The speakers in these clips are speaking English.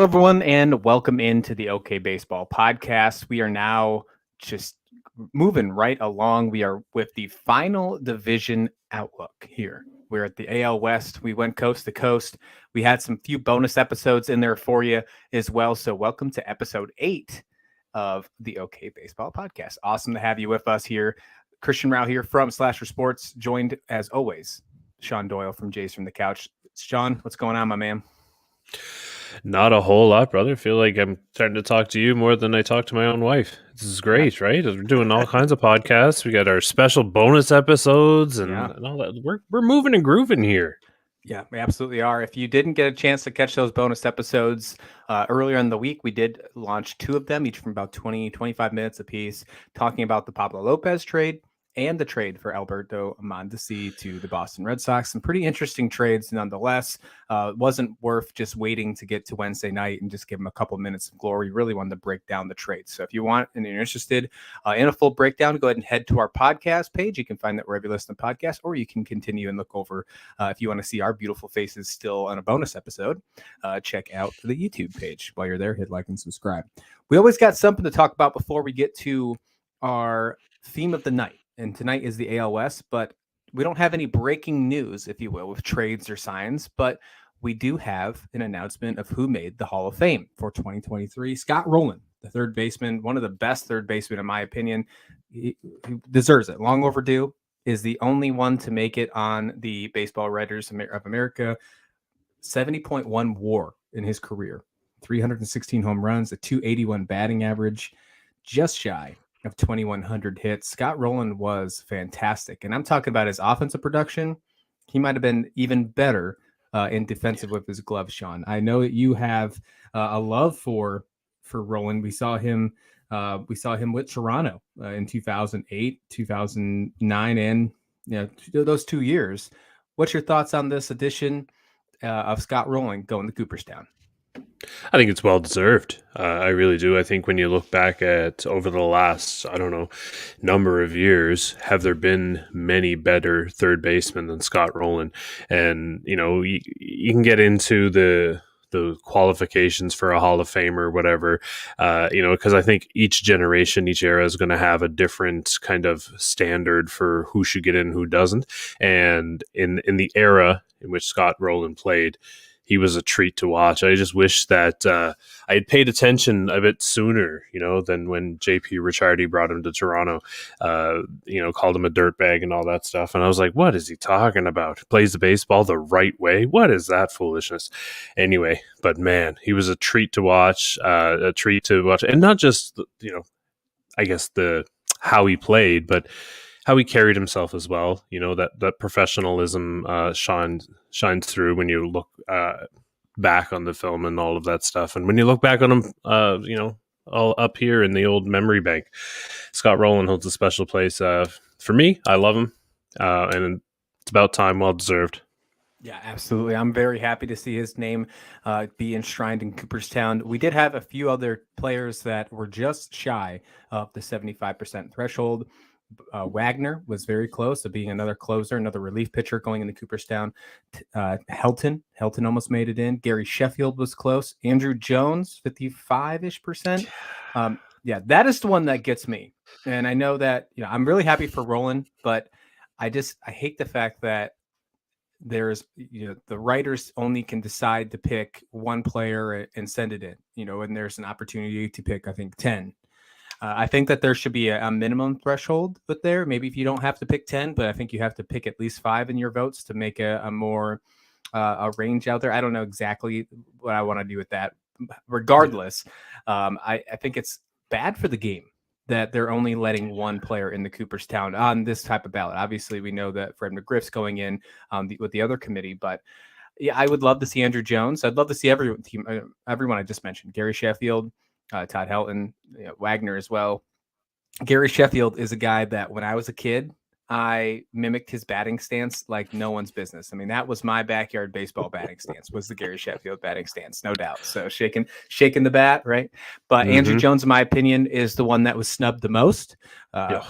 Hello, everyone, and welcome into the OK Baseball podcast. We are now just moving right along. We are with the final division outlook here. We're at the AL West. We went coast to coast. We had some few bonus episodes in there for you as well. So welcome to episode 8 of the OK Baseball podcast. Awesome to have you with us here. Christian Rao here from Slasher Sports, joined as always, Sean Doyle from Jays from the Couch. Sean, what's going on, my man? Not a whole lot, brother. I feel like I'm starting to talk to you more than I talk to my own wife. This is great, right? We're doing all kinds of podcasts. We got our special bonus episodes and all that. We're moving and grooving here. Yeah, we absolutely are. If you didn't get a chance to catch those bonus episodes earlier in the week, we did launch 2 of them, each from about 20-25 minutes apiece, talking about the Pablo Lopez trade and the trade for Alberto Mondesi to the Boston Red Sox. Some pretty interesting trades nonetheless. It wasn't worth just waiting to get to Wednesday night and just give them a couple minutes of glory. Really wanted to break down the trades. So if you want and you're interested in a full breakdown, go ahead and head to our podcast page. You can find that wherever you listen to podcasts, or you can continue and look over if you want to see our beautiful faces still on a bonus episode. Check out the YouTube page. While you're there, hit like and subscribe. We always got something to talk about before we get to our theme of the night. And tonight is the AL West, but we don't have any breaking news, if you will, with trades or signs. But we do have an announcement of who made the Hall of Fame for 2023. Scott Rowland, the third baseman, one of the best third basemen, in my opinion. He deserves it. Long overdue. Is the only one to make it on the Baseball Writers of America. 70.1 WAR in his career. 316 home runs, a 281 batting average, just shy of 2,100 hits. Scott Rowland was fantastic. And I'm talking about his offensive production. He might have been even better in defensive with his glove, Sean. I know that you have a love for Rowland. We saw him with Toronto in 2008, 2009, and those 2 years. What's your thoughts on this edition of Scott Rowland going to Cooperstown? I think it's well deserved. I really do. I think when you look back at over the last, number of years, have there been many better third basemen than Scott Rowland? And, you can get into the qualifications for a Hall of Fame or whatever, because I think each generation, each era is going to have a different kind of standard for who should get in, who doesn't. And in the era in which Scott Rowland played, he was a treat to watch. I just wish that I had paid attention a bit sooner, than when JP Ricciardi brought him to Toronto, called him a dirtbag and all that stuff. And I was like, what is he talking about? Plays the baseball the right way? What is that foolishness? Anyway, but man, he was a treat to watch, And not just, I guess how he played, but how he carried himself as well. That professionalism shines through when you look back on the film and all of that stuff. And when you look back on him, all up here in the old memory bank, Scott Rowland holds a special place for me. I love him, and it's about time. Well deserved. Yeah, absolutely. I'm very happy to see his name be enshrined in Cooperstown. We did have a few other players that were just shy of the 75% threshold. Wagner was very close to being another closer, another relief pitcher going into Cooperstown. Helton almost made it in. Gary Sheffield was close. Andrew Jones, 55-ish%. Yeah, that is the one that gets me. And I know that, I'm really happy for Rowland, but I hate the fact that there's, the writers only can decide to pick one player and send it in, and there's an opportunity to pick, I think, 10. I think that there should be a minimum threshold with there. Maybe if you don't have to pick 10, but I think you have to pick at least 5 in your votes to make a more a range out there. I don't know exactly what I want to do with that. Regardless, I think it's bad for the game that they're only letting one player in the Cooperstown on this type of ballot. Obviously, we know that Fred McGriff's going in with the other committee, but yeah, I would love to see Andrew Jones. I'd love to see everyone I just mentioned, Gary Sheffield, Todd Helton, Wagner as well. Gary Sheffield is a guy that when I was a kid, I mimicked his batting stance like no one's business. I mean, that was my backyard baseball batting stance, was the Gary Sheffield batting stance, no doubt. So shaking the bat, right? But Andrew Jones, in my opinion, is the one that was snubbed the most,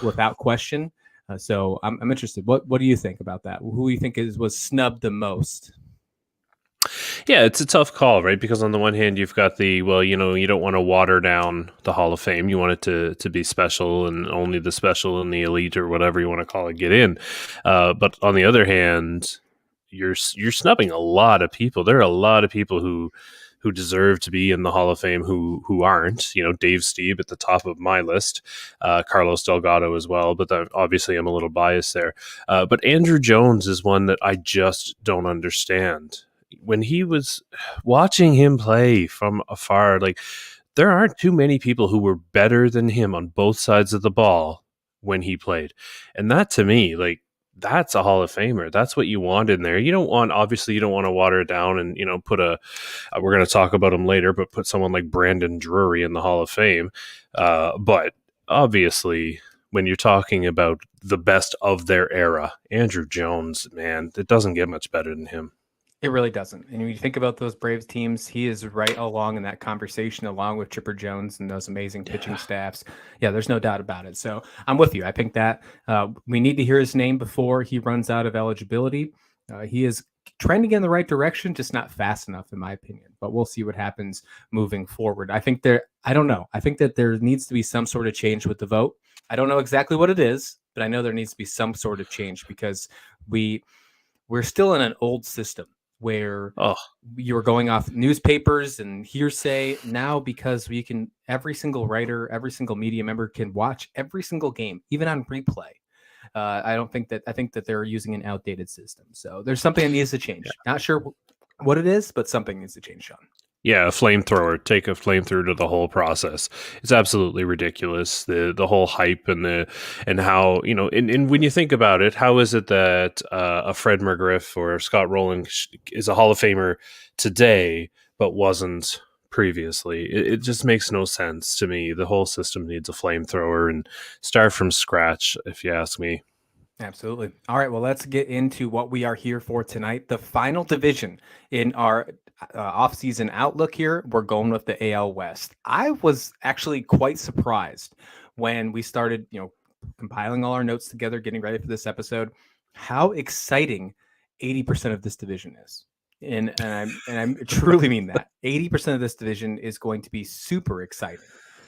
without question. So I'm interested. What do you think about that? Who do you think was snubbed the most? Yeah, it's a tough call, right? Because on the one hand, you've got you don't want to water down the Hall of Fame. You want it to be special, and only the special and the elite, or whatever you want to call it, get in. But on the other hand, you're snubbing a lot of people. There are a lot of people who deserve to be in the Hall of Fame who aren't. Dave Stieb at the top of my list, Carlos Delgado as well. But obviously, I'm a little biased there. But Andrew Jones is one that I just don't understand. When he was watching him play from afar, like, there aren't too many people who were better than him on both sides of the ball when he played. And that, to me, like, that's a Hall of Famer. That's what you want in there. Obviously you don't want to water it down and, put we're going to talk about him later, but put someone like Brandon Drury in the Hall of Fame. But obviously, when you're talking about the best of their era, Andrew Jones, man, it doesn't get much better than him. It really doesn't. And when you think about those Braves teams, he is right along in that conversation, along with Chipper Jones and those amazing pitching staffs. Yeah, there's no doubt about it. So I'm with you. I think that we need to hear his name before he runs out of eligibility. He is trending in the right direction, just not fast enough, in my opinion. But we'll see what happens moving forward. I don't know. I think that there needs to be some sort of change with the vote. I don't know exactly what it is, but I know there needs to be some sort of change because we're still in an old system where you're going off newspapers and hearsay. Now, because every single writer, every single media member can watch every single game, even on replay. I think that they're using an outdated system. So there's something that needs to change. Not sure what it is, but something needs to change, Sean. Yeah, a flamethrower. Take a flamethrower to the whole process. It's absolutely ridiculous. The whole hype and how, and when you think about it, how is it that a Fred McGriff or Scott Rowland is a Hall of Famer today but wasn't previously? It just makes no sense to me. The whole system needs a flamethrower and start from scratch, if you ask me. Absolutely. All right, well, let's get into what we are here for tonight. The final division in our off-season outlook here, we're going with the AL West. I was actually quite surprised when we started, compiling all our notes together, getting ready for this episode, how exciting 80% of this division is. And I truly mean that. 80% of this division is going to be super exciting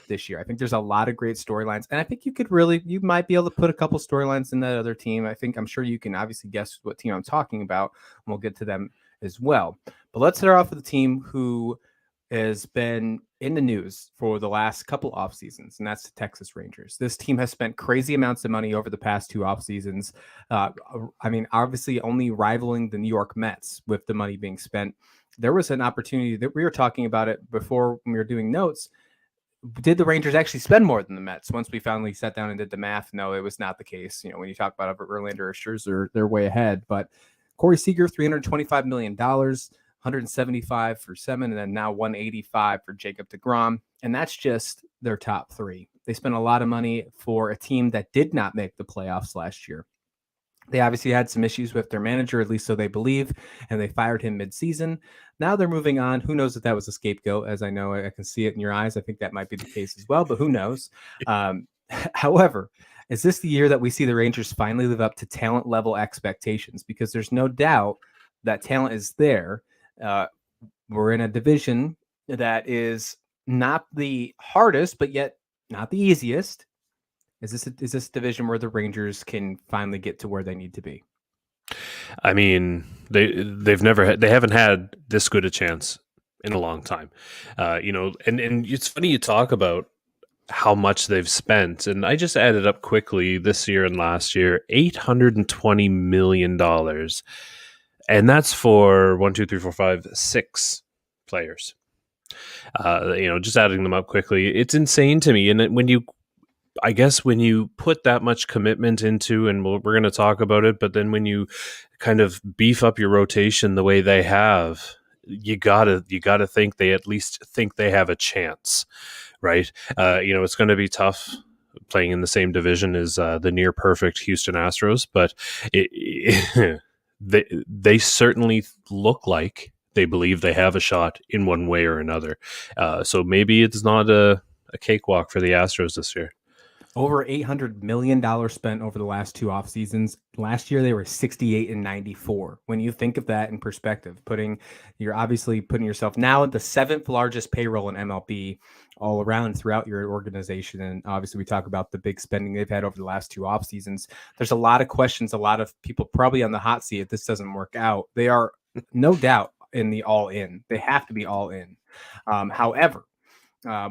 this year. I think there's a lot of great storylines, and I think you might be able to put a couple storylines in that other team. I'm sure you can obviously guess what team I'm talking about, and we'll get to them as well. But let's start off with a team who has been in the news for the last couple off seasons, and that's the Texas Rangers. This team has spent crazy amounts of money over the past two off seasons. Obviously only rivaling the New York Mets with the money being spent. There was an opportunity that we were talking about it before when we were doing notes. Did the Rangers actually spend more than the Mets? Once we finally sat down and did the math, no, it was not the case. When you talk about Verlander or Scherzer, they're way ahead. But Corey Seager, $325 million, 175 for Semin, and then now 185 for Jacob deGrom. And that's just their top three. They spent a lot of money for a team that did not make the playoffs last year. They obviously had some issues with their manager, at least so they believe, and they fired him mid-season. Now they're moving on. Who knows if that was a scapegoat? As I know, I can see it in your eyes. I think that might be the case as well, but who knows? However, is this the year that we see the Rangers finally live up to talent level expectations? Because there's no doubt that talent is there. We're in a division that is not the hardest, but yet not the easiest. Is this division where the Rangers can finally get to where they need to be? I mean, they haven't had this good a chance in a long time. And it's funny you talk about how much they've spent, and I just added up quickly this year and last year, $820 million, and that's for 6 players. Just adding them up quickly, it's insane to me. And when you put that much commitment into, and we're going to talk about it, but then when you kind of beef up your rotation the way they have, you gotta think they at least think they have a chance, right? It's going to be tough playing in the same division as the near perfect Houston Astros, but they certainly look like they believe they have a shot in one way or another. So maybe it's not a cakewalk for the Astros this year. Over $800 million spent over the last two off seasons. Last year they were 68 and 94. When you think of that in perspective, you're obviously putting yourself now at the seventh largest payroll in MLB all around throughout your organization. And obviously we talk about the big spending they've had over the last two off seasons. There's a lot of questions, a lot of people probably on the hot seat if this doesn't work out. They are no doubt in the all in. They have to be all in. However,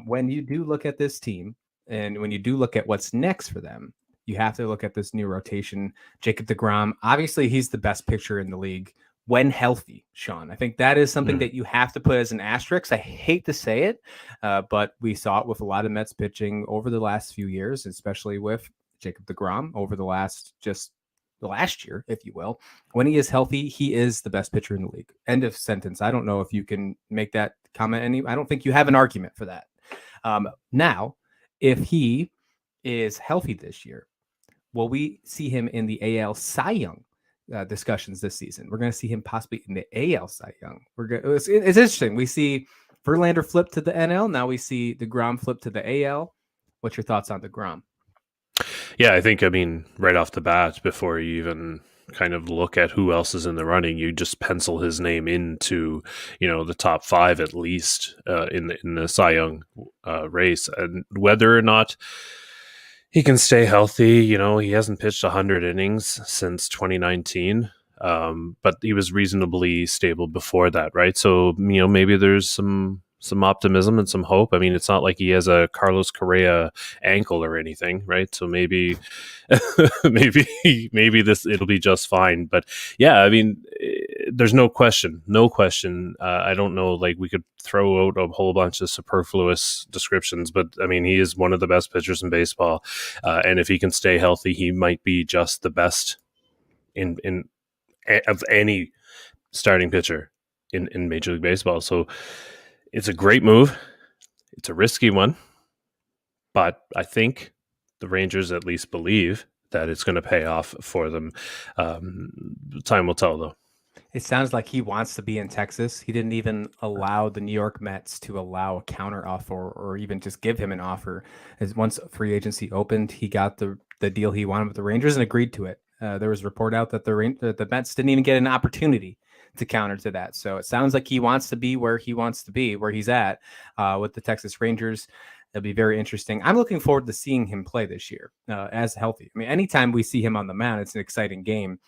when you do look at this team and when you do look at what's next for them, you have to look at this new rotation. Jacob DeGrom, obviously, he's the best pitcher in the league when healthy, Sean. I think that is something that you have to put as an asterisk. I hate to say it, but we saw it with a lot of Mets pitching over the last few years, especially with Jacob DeGrom over the last year, if you will. When he is healthy, he is the best pitcher in the league. End of sentence. I don't know if you can make that comment. I don't think you have an argument for that. Now, if he is healthy this year, will we see him in the AL Cy Young discussions this season? We're going to see him possibly in the AL Cy Young. It's interesting. We see Verlander flip to the NL. Now we see DeGrom flip to the AL. What's your thoughts on DeGrom? Yeah, I mean, right off the bat, before you even kind of look at who else is in the running, you just pencil his name into, the top five at least in the Cy Young race. And whether or not he can stay healthy, he hasn't pitched 100 innings since 2019, but he was reasonably stable before that, right? So, maybe there's some optimism and some hope. I mean, it's not like he has a Carlos Correa ankle or anything, right? So maybe it'll be just fine. But yeah, I mean, there's no question. I don't know, like we could throw out a whole bunch of superfluous descriptions, but I mean, he is one of the best pitchers in baseball. And if he can stay healthy, he might be just the best in of any starting pitcher in Major League Baseball. So it's a great move. It's a risky one, but I think the Rangers at least believe that it's going to pay off for them. Time will tell, though. It sounds like he wants to be in Texas. He didn't even allow the New York Mets to allow a counter offer or even just give him an offer. As once free agency opened, he got the deal he wanted with the Rangers and agreed to it. There was a report out that the Mets didn't even get an opportunity to counter to that. So it sounds like he wants to be where he's at with the Texas Rangers. It'll be very interesting. I'm looking forward to seeing him play this year as healthy. I mean, anytime we see him on the mound, it's an exciting game.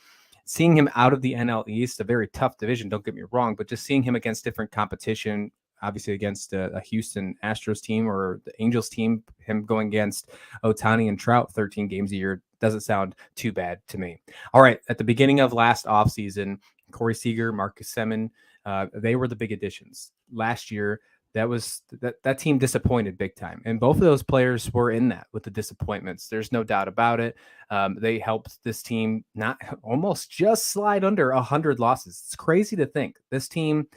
Seeing him out of the NL East, a very tough division, don't get me wrong, but just seeing him against different competition, obviously against a Houston Astros team or the Angels team, him going against Ohtani and Trout 13 games a year doesn't sound too bad to me. All right, at the beginning of last offseason, Corey Seager, Marcus Semien, they were the big additions. Last year, that team disappointed big time. And both of those players were in that with the disappointments. There's no doubt about it. They helped this team not almost just slide under 100 losses. It's crazy to think this team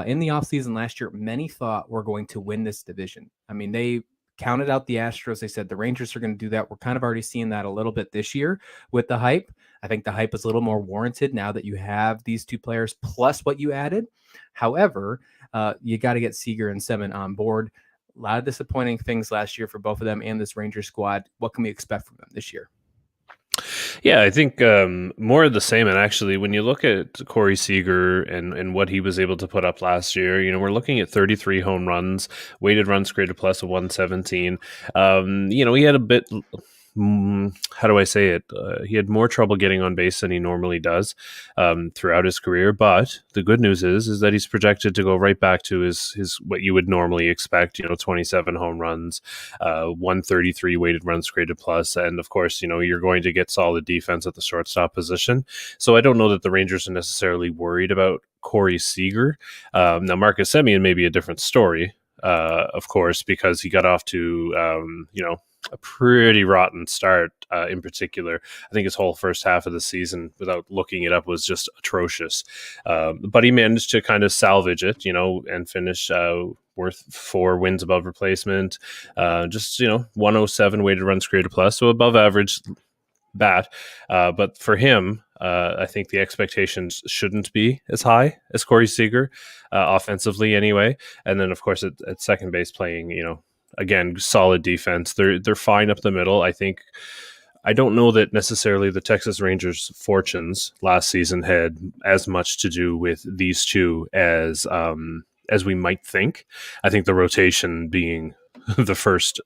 in the offseason last year, many thought were going to win this division. I mean, they counted out the Astros. They said the Rangers are going to do that. We're kind of already seeing that a little bit this year with the hype. I think the hype is a little more warranted now that you have these two players plus what you added. However, you got to get Seager and Semien on board. A lot of disappointing things last year for both of them and this Rangers squad. What can we expect from them this year? Yeah, I think more of the same. And actually, when you look at Corey Seager and what he was able to put up last year, we're looking at 33 home runs, weighted runs created plus of 117. He had a bit, how do I say it? He had more trouble getting on base than he normally does throughout his career. But the good news is that he's projected to go right back to his what you would normally expect, 27 home runs, 133 weighted runs created plus. And of course, you're going to get solid defense at the shortstop position. So I don't know that the Rangers are necessarily worried about Corey Seager. Now, Marcus Semien may be a different story, of course, because he got off to, a pretty rotten start in particular. I think his whole first half of the season, without looking it up, was just atrocious. But he managed to kind of salvage it, and finish worth 4 wins above replacement. 107 weighted runs created plus, so above average bat. But for him, I think the expectations shouldn't be as high as Corey Seager, offensively anyway. And then, of course, at second base playing, again, solid defense. They're fine up the middle. I don't know that necessarily the Texas Rangers' fortunes last season had as much to do with these two as we might think. I think the rotation being the first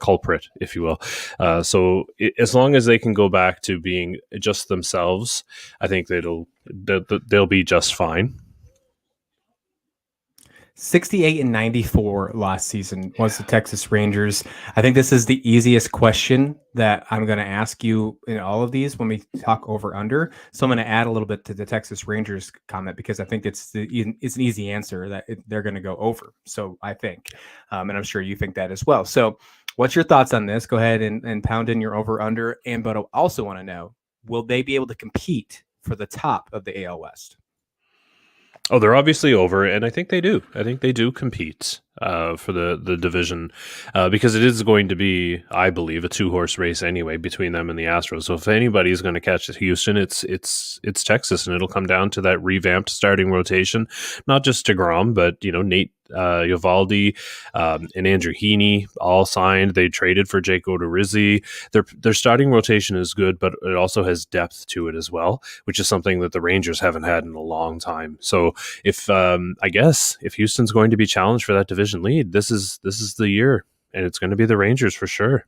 culprit, if you will. As long as they can go back to being just themselves, I think they'll be just fine. 68 and 94 last season was the Texas Rangers. I think this is the easiest question that I'm going to ask you in all of these when we talk over under. So I'm going to add a little bit to the Texas Rangers comment because I think it's an easy answer that they're going to go over. So I think, and I'm sure you think that as well. So what's your thoughts on this? Go ahead and pound in your over under. But I also want to know, will they be able to compete for the top of the AL West? Oh, they're obviously over, and I think they do. I think they do compete for the division because it is going to be, I believe, a 2-horse race anyway between them and the Astros. So if anybody's going to catch Houston, it's Texas, and it'll come down to that revamped starting rotation. Not just DeGrom, but Nate Eovaldi and Andrew Heaney all signed. They traded for Jake Odorizzi. Their starting rotation is good, but it also has depth to it as well, which is something that the Rangers haven't had in a long time. So if Houston's going to be challenged for that division lead, this is the year, and it's going to be the Rangers for sure.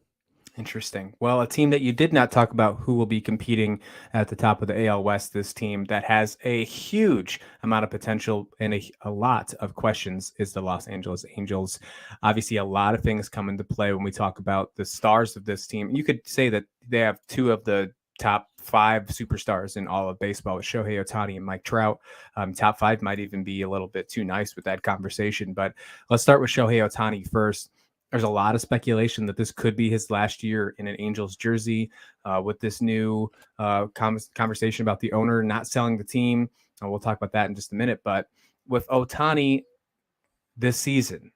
Interesting. Well, a team that you did not talk about who will be competing at the top of the AL West, this team that has a huge amount of potential and a lot of questions, is the Los Angeles Angels. Obviously, a lot of things come into play when we talk about the stars of this team. You could say that they have two of the top 5 superstars in all of baseball with Shohei Ohtani and Mike Trout. Top 5 might even be a little bit too nice with that conversation, but let's start with Shohei Ohtani first. There's a lot of speculation that this could be his last year in an Angels jersey with this new conversation about the owner not selling the team. We'll talk about that in just a minute. But with Ohtani this season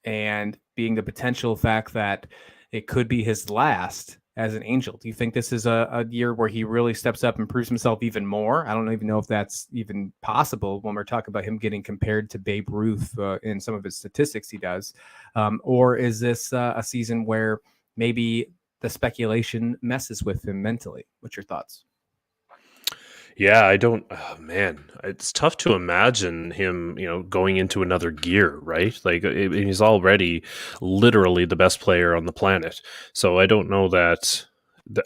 and being the potential fact that it could be his last as an Angel, do you think this is a year where he really steps up and proves himself even more? I don't even know if that's even possible when we're talking about him getting compared to Babe Ruth in some of his statistics he does. Or is this a season where maybe the speculation messes with him mentally? What's your thoughts? Yeah, I don't. Oh, man, it's tough to imagine him, going into another gear, right? Like he's already literally the best player on the planet. So I don't know that.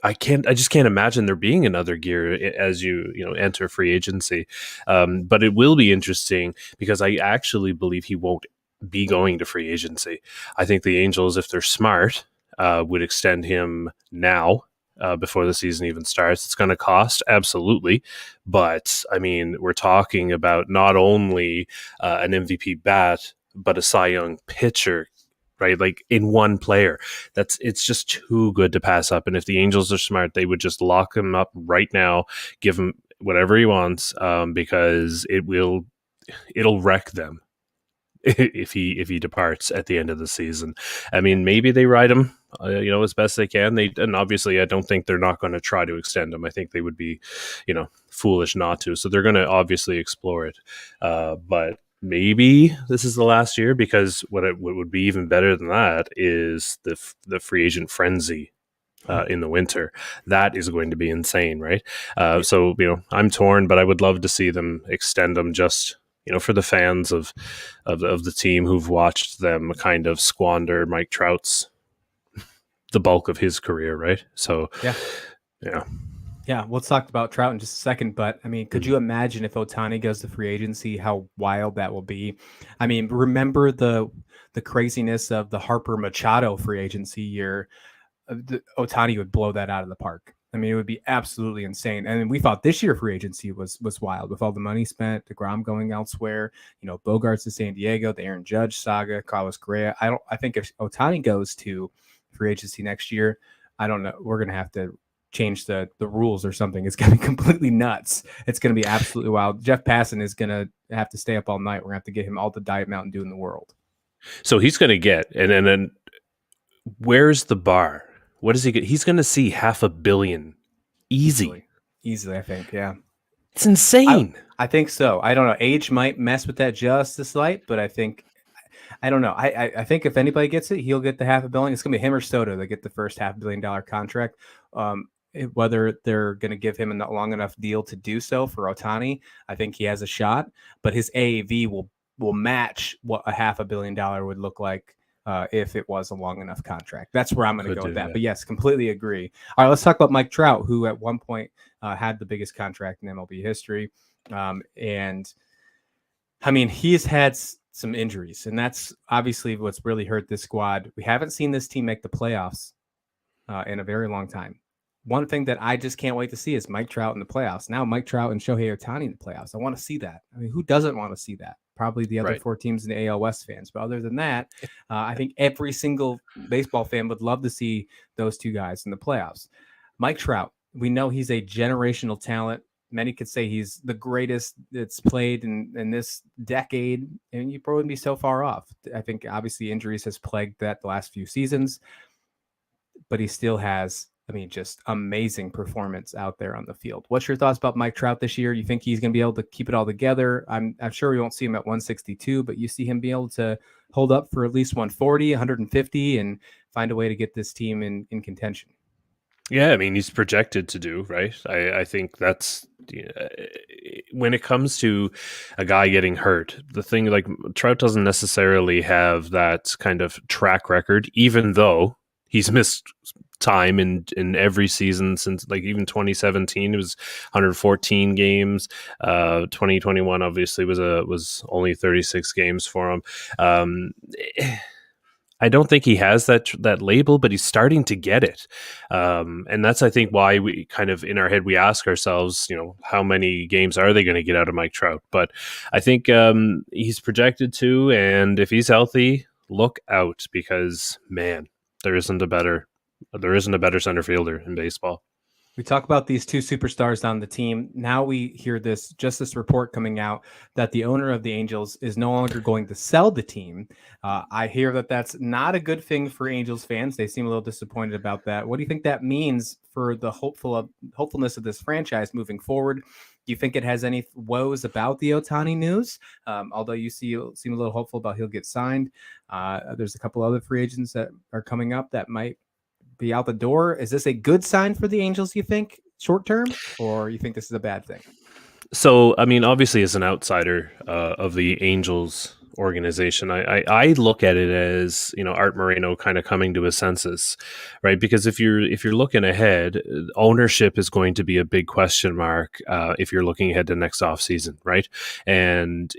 I just can't imagine there being another gear as you enter free agency. But it will be interesting because I actually believe he won't be going to free agency. I think the Angels, if they're smart, would extend him now before the season even starts. It's going to cost, absolutely. But, I mean, we're talking about not only an MVP bat, but a Cy Young pitcher, right? Like in one player. It's just too good to pass up. And if the Angels are smart, they would just lock him up right now, give him whatever he wants, because it'll wreck them if he departs at the end of the season. I mean, maybe they ride him, as best they can. And obviously, I don't think they're not going to try to extend him. I think they would be, foolish not to. So they're going to obviously explore it. But maybe this is the last year, because what would be even better than that is the free agent frenzy in the winter. That is going to be insane, right? So I'm torn, but I would love to see them extend them just for the fans of the team who've watched them kind of squander Mike Trout's the bulk of his career, right? So yeah. Let's talk about Trout in just a second. But I mean, could you imagine if Ohtani goes to free agency, how wild that will be? I mean, remember the craziness of the Harper Machado free agency year. Ohtani would blow that out of the park. I mean, it would be absolutely insane. And we thought this year free agency was wild with all the money spent, DeGrom going elsewhere, Bogarts to San Diego, the Aaron Judge saga, Carlos Correa. I think if Ohtani goes to free agency next year, I don't know. We're going to have to change the rules or something. It's going to be completely nuts. It's going to be absolutely wild. Jeff Passan is going to have to stay up all night. We're going to have to get him all the Diet Mountain Dew in the world. So he's going to get, and then where's the bar? What does he get? He's going to see $500 million. Easily, I think. Yeah. It's insane. I think so. I don't know. Age might mess with that just a slight, but I think I don't know. I think if anybody gets it, he'll get the $500 million. It's gonna be him or Soto that get the first $500 million contract. Whether they're going to give him a long enough deal to do so for Ohtani, I think he has a shot. But his AAV will match what a $500 million would look like if it was a long enough contract. That's where I'm going to go with that. But yes, completely agree. All right, let's talk about Mike Trout, who at one point had the biggest contract in MLB history. And I mean, he's had some injuries, and that's obviously what's really hurt this squad. We haven't seen this team make the playoffs in a very long time. One thing that I just can't wait to see is Mike Trout in the playoffs. Now Mike Trout and Shohei Ohtani in the playoffs. I want to see that. I mean, who doesn't want to see that? Probably the other four teams in the AL West fans. But other than that, I think every single baseball fan would love to see those two guys in the playoffs. Mike Trout, we know he's a generational talent. Many could say he's the greatest that's played in this decade, and you probably wouldn't be so far off. I think obviously injuries has plagued that the last few seasons, but he still has, I mean, just amazing performance out there on the field. What's your thoughts about Mike Trout this year? You think he's going to be able to keep it all together? I'm sure we won't see him at 162, but you see him be able to hold up for at least 140, 150, and find a way to get this team in contention. Yeah, I mean, he's projected to do, right? I think that's when it comes to a guy getting hurt, the thing, like, Trout doesn't necessarily have that kind of track record, even though he's missed time in every season since, like, even 2017 it was 114 games. 2021 obviously was only 36 games for him. I don't think he has that label, but he's starting to get it. And that's, I think, why we kind of in our head, we ask ourselves, how many games are they going to get out of Mike Trout? But I think he's projected to, and if he's healthy, look out, because, man, there isn't a better center fielder in baseball. We talk about these two superstars on the team. Now we hear this report coming out that the owner of the Angels is no longer going to sell the team. I hear that that's not a good thing for Angels fans. They seem a little disappointed about that. What do you think that means for the hopefulness of this franchise moving forward? Do you think it has any woes about the Ohtani news? Although you seem a little hopeful about he'll get signed. There's a couple other free agents that are coming up that might be out the door. Is this a good sign for the Angels, you think, short term, or you think this is a bad thing? So, I mean, obviously, as an outsider of the Angels organization, I look at it as, Art Moreno kind of coming to his senses, right? Because if you're looking ahead, ownership is going to be a big question mark if you're looking ahead to next offseason, right? And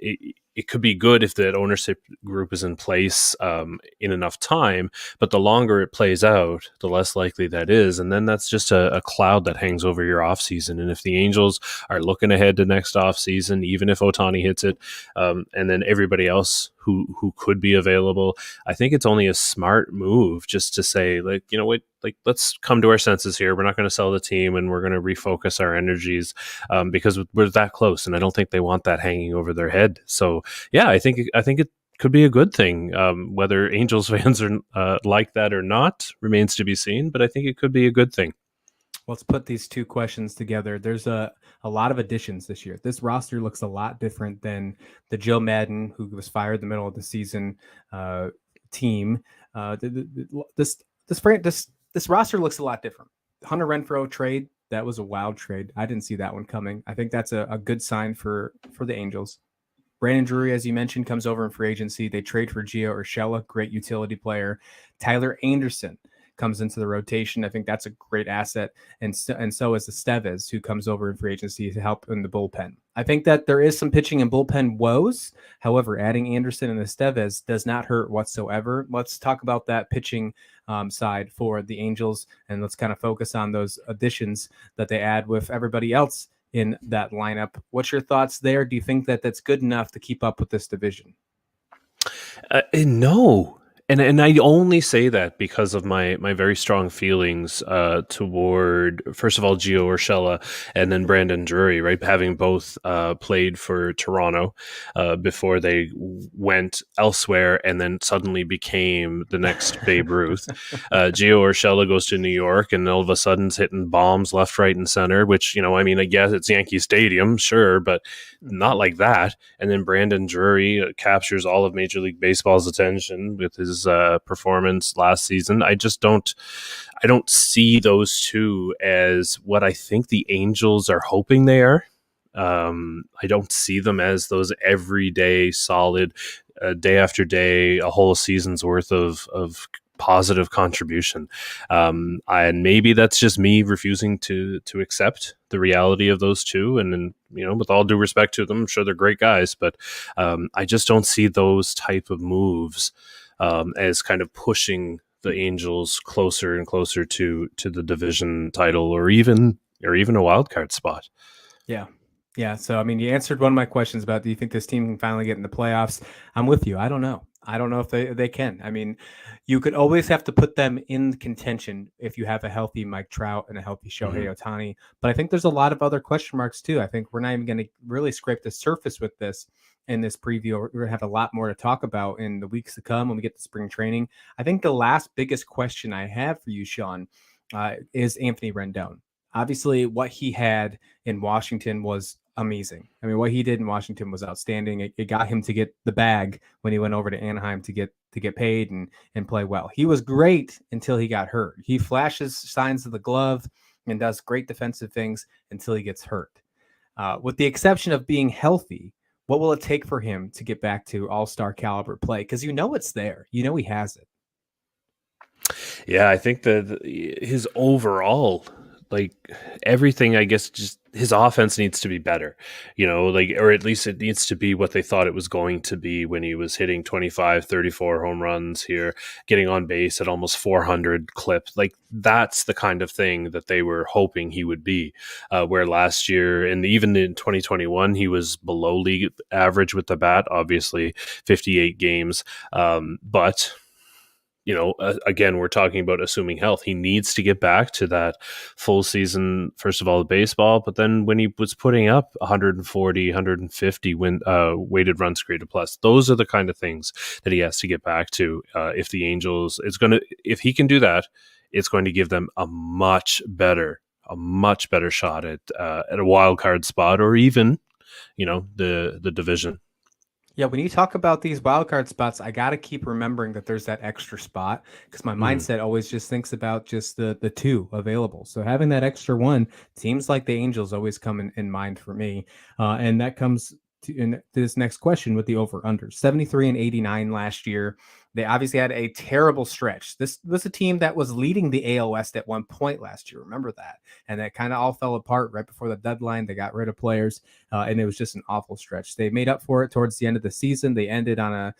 it could be good if that ownership group is in place in enough time, but the longer it plays out, the less likely that is. And then that's just a cloud that hangs over your offseason. And if the Angels are looking ahead to next offseason, even if Ohtani hits it, and then everybody else who could be available, I think it's only a smart move just to say, like, what, like, let's come to our senses here. We're not going to sell the team, and we're going to refocus our energies because we're that close. And I don't think they want that hanging over their head. So yeah, I think it could be a good thing. Whether Angels fans are like that or not remains to be seen, but I think it could be a good thing. Let's put these two questions together. There's a lot of additions this year. This roster looks a lot different than the Joe Madden, who was fired in the middle of the season, team. This roster looks a lot different. Hunter Renfroe trade, that was a wild trade. I didn't see that one coming. I think that's a good sign for the Angels. Brandon Drury, as you mentioned, comes over in free agency. They trade for Gio Urshela, great utility player. Tyler Anderson comes into the rotation. I think that's a great asset. And so is Estevez, who comes over in free agency to help in the bullpen. I think that there is some pitching and bullpen woes. However, adding Anderson and Estevez does not hurt whatsoever. Let's talk about that pitching side for the Angels, and let's kind of focus on those additions that they add with everybody else in that lineup. What's your thoughts there? Do you think that that's good enough to keep up with this division? No. And I only say that because of my very strong feelings toward, first of all, Gio Urshela and then Brandon Drury, right? Having both played for Toronto before they went elsewhere and then suddenly became the next Babe Ruth. Gio Urshela goes to New York and all of a sudden's hitting bombs left, right, and center, which, you know, I mean, I guess it's Yankee Stadium, sure, but not like that. And then Brandon Drury captures all of Major League Baseball's attention with his performance last season. I don't see those two as what I think the Angels are hoping they are. I don't see them as those everyday solid, day after day, a whole season's worth of positive contribution. And maybe that's just me refusing to accept the reality of those two. And then, you know, with all due respect to them, I'm sure they're great guys, but I just don't see those type of moves as kind of pushing the Angels closer and closer to the division title or even a wild card spot. Yeah. Yeah. So, I mean, you answered one of my questions about, do you think this team can finally get in the playoffs? I'm with you. I don't know. I don't know if they can. I mean, you could always have to put them in contention if you have a healthy Mike Trout and a healthy Shohei Ohtani. But I think there's a lot of other question marks too. I think we're not even going to really scrape the surface with this in this preview. We're going to have a lot more to talk about in the weeks to come when we get to spring training. I think the last biggest question I have for you, Sean, is Anthony Rendon. Obviously, what he had in Washington was amazing. I mean, what he did in Washington was outstanding. It got him to get the bag when he went over to Anaheim to get paid and play well. He was great until he got hurt. He flashes signs of the glove and does great defensive things until he gets hurt. With the exception of being healthy, what will it take for him to get back to all-star caliber play? Because you know it's there. You know he has it. Yeah, I think that his overall, like, everything, I guess, just his offense needs to be better, you know, like, or at least it needs to be what they thought it was going to be when he was hitting 25, 34 home runs here, getting on base at almost 400 clip. Like, that's the kind of thing that they were hoping he would be, where last year and even in 2021, he was below league average with the bat, obviously 58 games. But you know, again, we're talking about assuming health. He needs to get back to that full season, first of all, of baseball, but then when he was putting up 140, 150 weighted runs created plus, those are the kind of things that he has to get back to. If the Angels, if he can do that, it's going to give them a much better shot at a wild card spot or even, you know, the division. Yeah, when you talk about these wildcard spots, I got to keep remembering that there's that extra spot because my mindset always just thinks about just the two available. So having that extra one seems like the Angels always come in mind for me. And that comes to this next question with the over-under. 73 and 89 last year. They obviously had a terrible stretch. This was a team that was leading the AL West at one point last year. Remember that? And that kind of all fell apart right before the deadline. They got rid of players, and it was just an awful stretch. They made up for it towards the end of the season. They ended on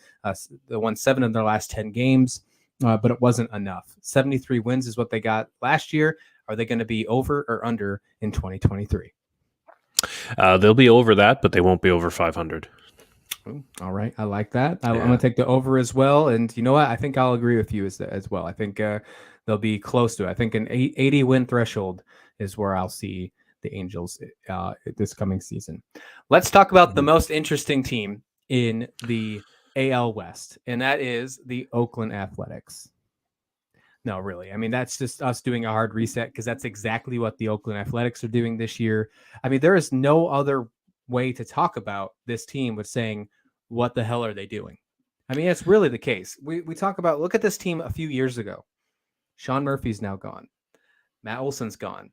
they won 7 of their last 10 games, but it wasn't enough. 73 wins is what they got last year. Are they going to be over or under in 2023? They'll be over that, but they won't be over 500. All right. I like that. I'm going to take the over as well. And you know what? I think I'll agree with you as well. I think they'll be close to it. I think an 80 win threshold is where I'll see the Angels this coming season. Let's talk about the most interesting team in the AL West, and that is the Oakland Athletics. No, really. I mean, that's just us doing a hard reset because that's exactly what the Oakland Athletics are doing this year. I mean, there is no other way to talk about this team with saying, what the hell are they doing? I mean, it's really the case. We talk about, look at this team a few years ago. Sean Murphy's now gone. Matt Olson's gone.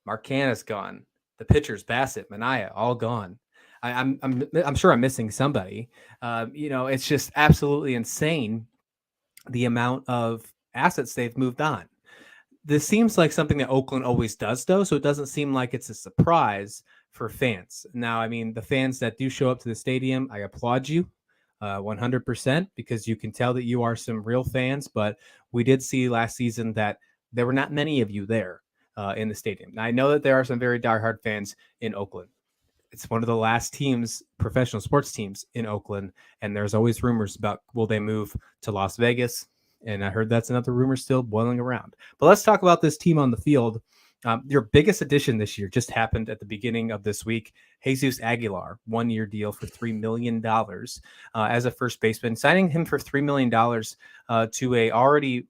Mark Canha's gone. The pitchers, Bassett, Manaea, all gone. I'm sure I'm missing somebody. You know, it's just absolutely insane the amount of assets they've moved on. This seems like something that Oakland always does, though, so it doesn't seem like it's a surprise for fans. Now, I mean, the fans that do show up to the stadium, I applaud you 100% because you can tell that you are some real fans, but we did see last season that there were not many of you there in the stadium. Now, I know that there are some very diehard fans in Oakland. It's one of the last teams, professional sports teams in Oakland, and there's always rumors about will they move to Las Vegas? And I heard that's another rumor still boiling around. But let's talk about this team on the field. Your biggest addition this year just happened at the beginning of this week. Jesus Aguilar, 1-year deal for $3 million as a first baseman. Signing him for $3 million to a already,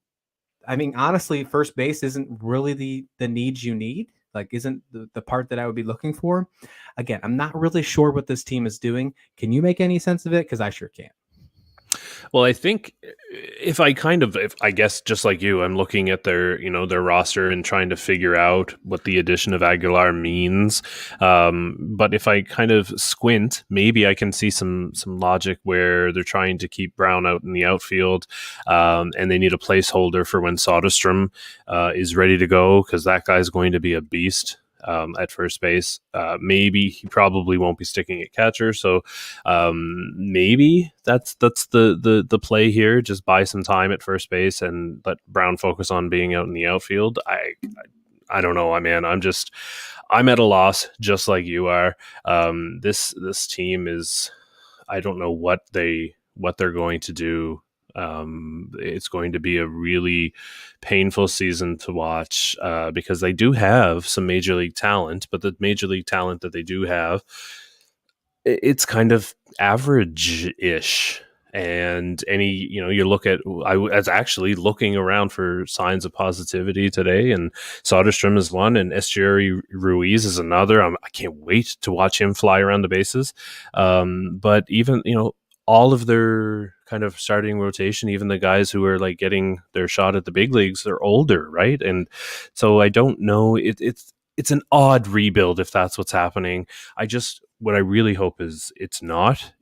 I mean, honestly, first base isn't really the needs you need. Like, isn't the part that I would be looking for. Again, I'm not really sure what this team is doing. Can you make any sense of it? Because I sure can't. Well, I think if I guess just like you, I'm looking at their roster and trying to figure out what the addition of Aguilar means. But if I kind of squint, maybe I can see some logic where they're trying to keep Brown out in the outfield, and they need a placeholder for when Soderstrom is ready to go, because that guy's going to be a beast. At first base. Maybe he probably won't be sticking at catcher, so maybe that's the play here. Just buy some time at first base and let Brown focus on being out in the outfield. I don't know, man. I'm at a loss, just like you are. This team is, I don't know what they're going to do. It's going to be a really painful season to watch because they do have some major league talent, but the major league talent that they do have, it's kind of average-ish. And you look at, I was actually looking around for signs of positivity today, and Soderstrom is one, and Echeverry Ruiz is another. I can't wait to watch him fly around the bases. But even, all of their kind of starting rotation, even the guys who are like getting their shot at the big leagues, they're older, right? And so I don't know. It's an odd rebuild if that's what's happening. What I really hope is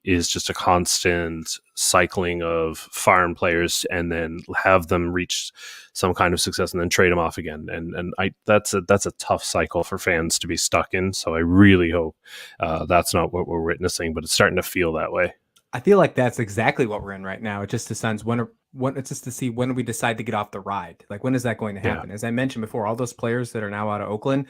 is just a constant cycling of farm players and then have them reach some kind of success and then trade them off again. And that's a tough cycle for fans to be stuck in. So I really hope that's not what we're witnessing, but it's starting to feel that way. I feel like that's exactly what we're in right now. It just decides it's just to see when we decide to get off the ride. Like, when is that going to happen? Yeah. As I mentioned before, all those players that are now out of Oakland,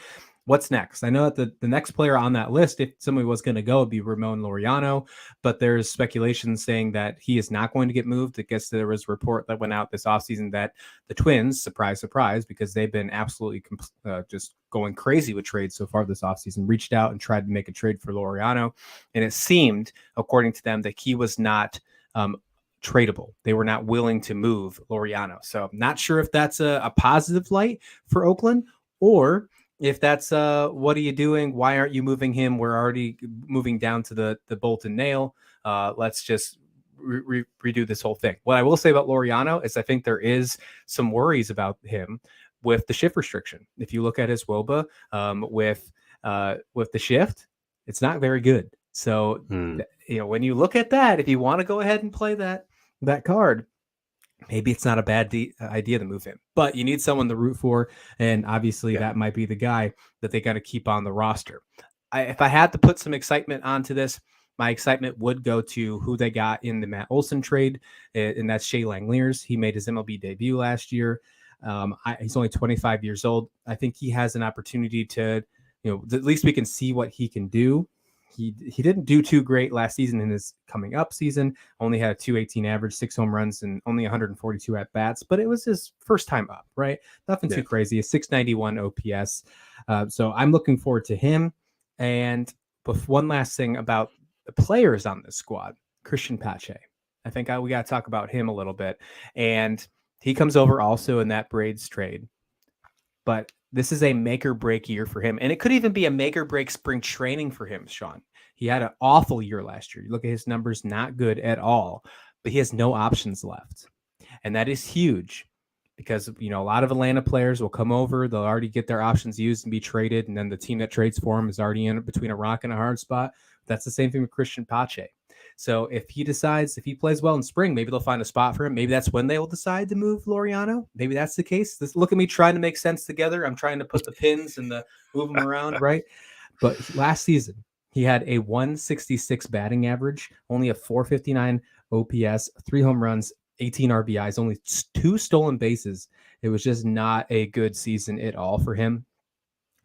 what's next? I know that the next player on that list, if somebody was going to go, would be Ramon Laureano, but there's speculation saying that he is not going to get moved. I guess there was a report that went out this offseason that the Twins, surprise, surprise, because they've been absolutely just going crazy with trades so far this offseason, reached out and tried to make a trade for Laureano. And it seemed, according to them, that he was not tradable. They were not willing to move Laureano. So I'm not sure if that's a positive light for Oakland, or if that's what are you doing? Why aren't you moving him? We're already moving down to the bolt and nail. Let's just redo this whole thing. What I will say about Laureano is I think there is some worries about him with the shift restriction. If you look at his WOBA with the shift, it's not very good. So when you look at that, if you want to go ahead and play that card, maybe it's not a bad idea to move him, but you need someone to root for. And obviously that might be the guy that they got to keep on the roster. If I had to put some excitement onto this, my excitement would go to who they got in the Matt Olson trade. And that's Shea Langeliers. He made his MLB debut last year. He's only 25 years old. I think he has an opportunity to, at least we can see what he can do. He didn't do too great last season in his coming up season. Only had a 218 average, 6 home runs, and only 142 at bats. But it was his first time up, right? Nothing too crazy. A 691 OPS. So I'm looking forward to him. And one last thing about the players on this squad, Christian Pache. I think we got to talk about him a little bit. And he comes over also in that Braves trade. But this is a make or break year for him. And it could even be a make or break spring training for him, Sean. He had an awful year last year. You look at his numbers, not good at all, but he has no options left. And that is huge because, a lot of Atlanta players will come over. They'll already get their options used and be traded. And then the team that trades for him is already in between a rock and a hard spot. That's the same thing with Christian Pache. So if he plays well in spring, maybe they'll find a spot for him. Maybe that's when they will decide to move Laureano. Maybe that's the case. Look at me trying to make sense together. I'm trying to put the pins and move them around, right? But last season, he had a 166 batting average, only a 459 OPS, 3 home runs, 18 RBIs, only 2 stolen bases. It was just not a good season at all for him.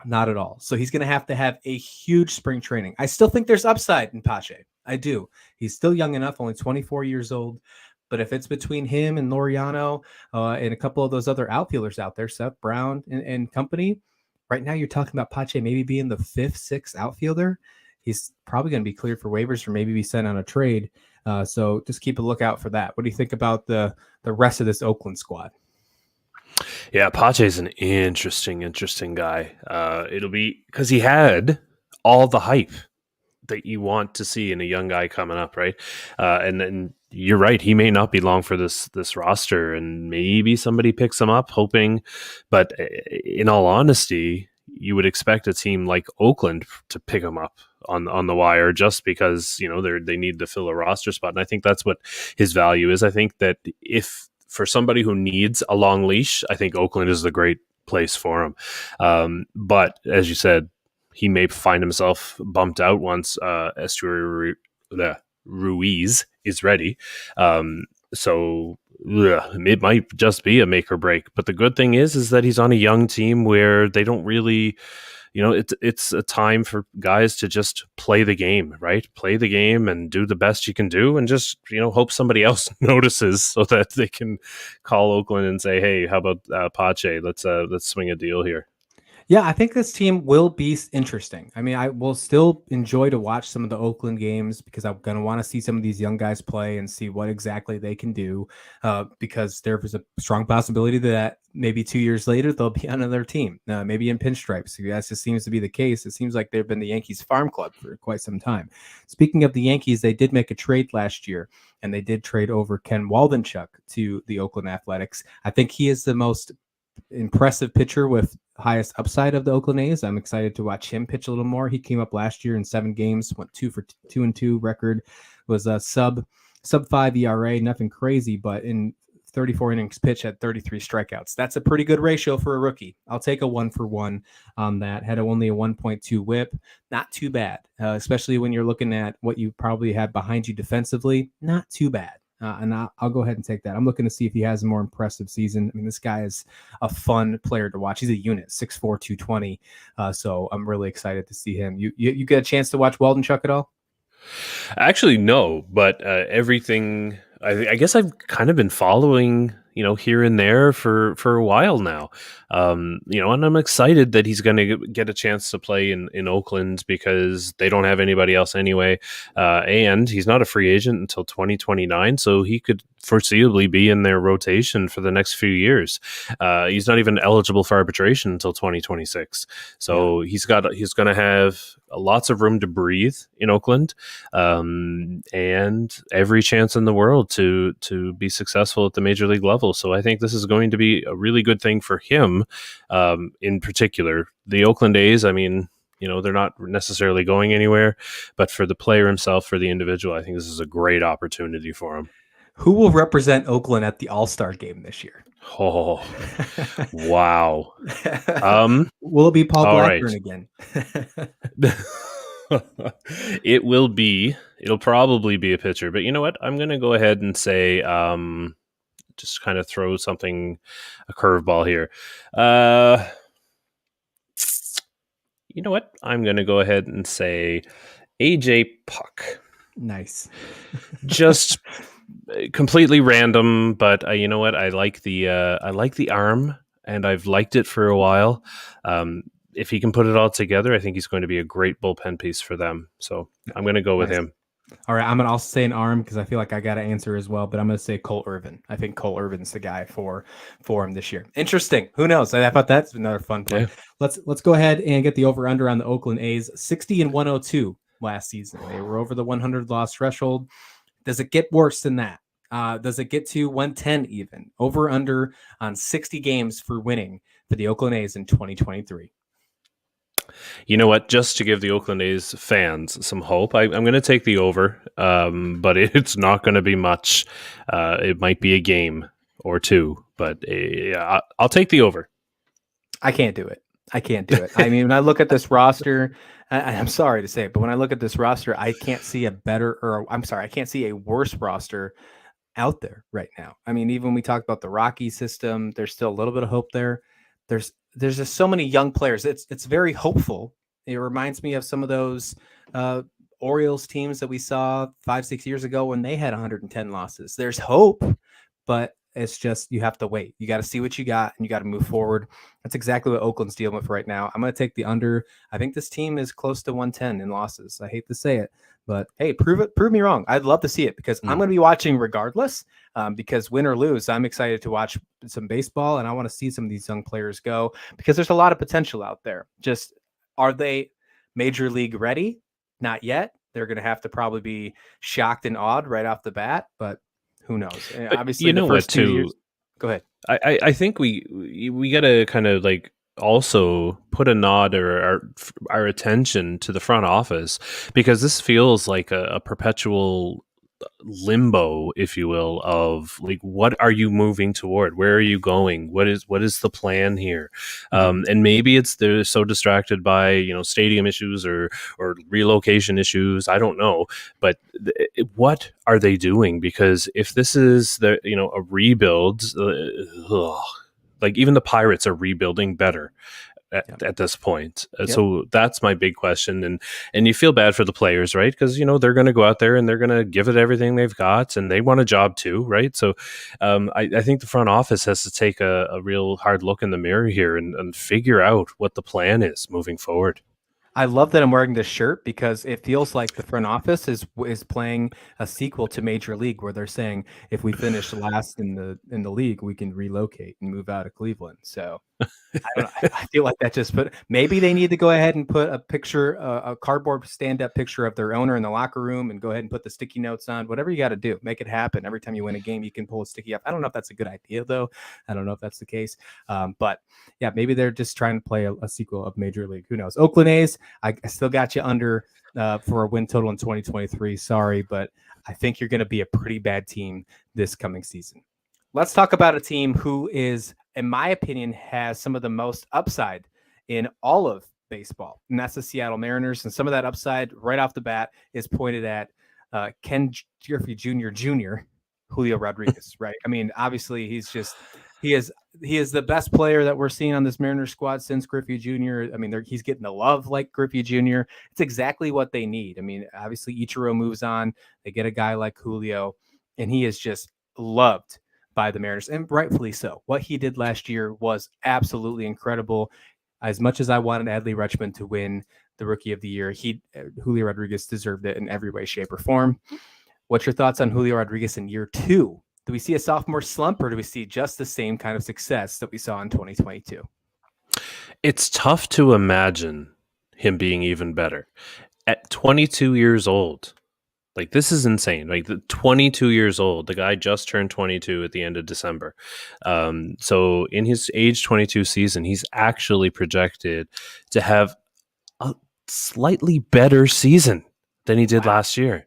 Not at all. So he's going to have a huge spring training. I still think there's upside in Pache. I do. He's still young enough, only 24 years old, But if it's between him and Laureano and a couple of those other outfielders out there, Seth Brown and company, right now you're talking about Pache maybe being the fifth, sixth outfielder. He's probably going to be cleared for waivers or maybe be sent on a trade. So just keep a lookout for that. What do you think about the rest of this Oakland squad? Yeah, Pache's an interesting guy. It'll be because he had all the hype that you want to see in a young guy coming up, right? And then you're right; he may not be long for this roster, and maybe somebody picks him up, hoping. But in all honesty, you would expect a team like Oakland to pick him up on the wire, just because they need to fill a roster spot, and I think that's what his value is. I think that if for somebody who needs a long leash, I think Oakland is the great place for him. But as you said, he may find himself bumped out once Ruiz is ready. So it might just be a make or break. But the good thing is that he's on a young team where they don't really, it's a time for guys to just play the game, right? Play the game and do the best you can do, and just hope somebody else notices so that they can call Oakland and say, hey, how about Pache? Let's swing a deal here. Yeah, I think this team will be interesting. I mean, I will still enjoy to watch some of the Oakland games because I'm going to want to see some of these young guys play and see what exactly they can do. Because there is a strong possibility that maybe 2 years later they'll be on another team, maybe in pinstripes. That just seems to be the case. It seems like they've been the Yankees farm club for quite some time. Speaking of the Yankees, they did make a trade last year, and they did trade over Ken Waldenchuk to the Oakland Athletics. I think he is the most impressive pitcher with highest upside of the Oakland A's. I'm excited to watch him pitch a little more. He came up last year in 7 games, went 2-for-2 record, was a sub 5 ERA, nothing crazy, but in 34 innings pitched had 33 strikeouts. That's a pretty good ratio for a rookie. I'll take a 1-for-1 on that. Had only a 1.2 whip. Not too bad, especially when you're looking at what you probably had behind you defensively. Not too bad. And I'll go ahead and take that. I'm looking to see if he has a more impressive season. I mean, this guy is a fun player to watch. He's a unit, 6'4", 220. So I'm really excited to see him. You get a chance to watch Waldenchuk at all? Actually, no, but everything. I guess I've kind of been following, here and there for a while now. And I'm excited that he's going to get a chance to play in Oakland because they don't have anybody else anyway. And he's not a free agent until 2029, so he could foreseeably be in their rotation for the next few years. He's not even eligible for arbitration until 2026. So he's going to have lots of room to breathe in Oakland, and every chance in the world to be successful at the major league level. So I think this is going to be a really good thing for him, in particular. The Oakland A's, I mean, they're not necessarily going anywhere, but for the player himself, for the individual, I think this is a great opportunity for him. Who will represent Oakland at the All-Star game this year? Oh, wow. Will it be Paul Blackburn right. again? It'll probably be a pitcher, but you know what? I'm going to go ahead and say, just kind of throw a curveball here. You know what? I'm going to go ahead and say AJ Puck. Nice. Just completely random, but you know what? I like the arm, and I've liked it for a while. If he can put it all together, I think he's going to be a great bullpen piece for them. So I'm going to go with him. All right, I'm going to also say an arm because I feel like I got to answer as well, but I'm going to say Cole Irvin. I think Cole Irvin's the guy for him this year. Interesting. Who knows? I thought that's another fun play. Yeah. Let's go ahead and get the over-under on the Oakland A's. 60-102 last season. They were over the 100 loss threshold. Does it get worse than that? Does it get to 110 even? Over-under on 60 games for winning for the Oakland A's in 2023. You know what? Just to give the Oakland A's fans some hope, I'm going to take the over, but it's not going to be much. It might be a game or two, but I'll take the over. I can't do it. I mean, when I look at this roster, I'm sorry to say it, but when I look at this roster, I can't see I can't see a worse roster out there right now. I mean, even when we talk about the Rocky system, there's still a little bit of hope there. There's just so many young players. It's very hopeful. It reminds me of some of those Orioles teams that we saw 5-6 years ago when they had 110 losses. There's hope, but it's just you have to wait. You got to see what you got, and you got to move forward. That's exactly what Oakland's dealing with right now. I'm going to take the under. I think this team is close to 110 in losses. I hate to say it, but hey, prove me wrong. I'd love to see it because I'm going to be watching regardless. Because win or lose, I'm excited to watch some baseball, and I want to see some of these young players go because there's a lot of potential out there. Just are they major league ready? Not yet. They're going to have to probably be shocked and awed right off the bat, but who knows? But Obviously, you know the what, first 2 too? years. Go ahead. I think we got to kind of like also put a nod or our attention to the front office, because this feels like a perpetual limbo, if you will, of like, what are you moving toward? Where are you going? What is the plan here? And maybe it's they're so distracted by, you know, stadium issues or relocation issues. I don't know, but what are they doing? Because if this is the, you know, a rebuild, like even the Pirates are rebuilding better at this point. So that's my big question. And you feel bad for the players, right? Because, you know, they're going to go out there and they're going to give it everything they've got, and they want a job too, right? So I think the front office has to take a real hard look in the mirror here and figure out what the plan is moving forward. I love that I'm wearing this shirt because it feels like the front office is playing a sequel to Major League, where they're saying if we finish last in the league, we can relocate and move out of Cleveland. So I don't know. I feel like that just maybe they need to go ahead and put a picture, a cardboard stand-up picture of their owner in the locker room, and go ahead and put the sticky notes on. Whatever you got to do, make it happen. Every time you win a game, you can pull a sticky up. I don't know if that's a good idea, though. I don't know if that's the case. But yeah, maybe they're just trying to play a sequel of Major League. Who knows? Oakland A's, I still got you under for a win total in 2023. Sorry, but I think you're going to be a pretty bad team this coming season. Let's talk about a team who is, in my opinion, has some of the most upside in all of baseball, and that's the Seattle Mariners. And some of that upside right off the bat is pointed at Ken Griffey Jr., Julio Rodriguez, right? I mean, obviously, he is the best player that we're seeing on this Mariners squad since Griffey Jr. I mean, he's getting the love like Griffey Jr. It's exactly what they need. I mean, obviously, Ichiro moves on. They get a guy like Julio, and he is just loved by the Mariners, and rightfully so. What he did last year was absolutely incredible. As much as I wanted Adley Rutschman to win the Rookie of the Year, Julio Rodriguez deserved it in every way, shape, or form. What's your thoughts on Julio Rodriguez in year 2? Do we see a sophomore slump, or do we see just the same kind of success that we saw in 2022? It's tough to imagine him being even better. At 22 years old, like, this is insane. Like, the 22 years old, the guy just turned 22 at the end of December. So in his age 22 season, he's actually projected to have a slightly better season than he did last year.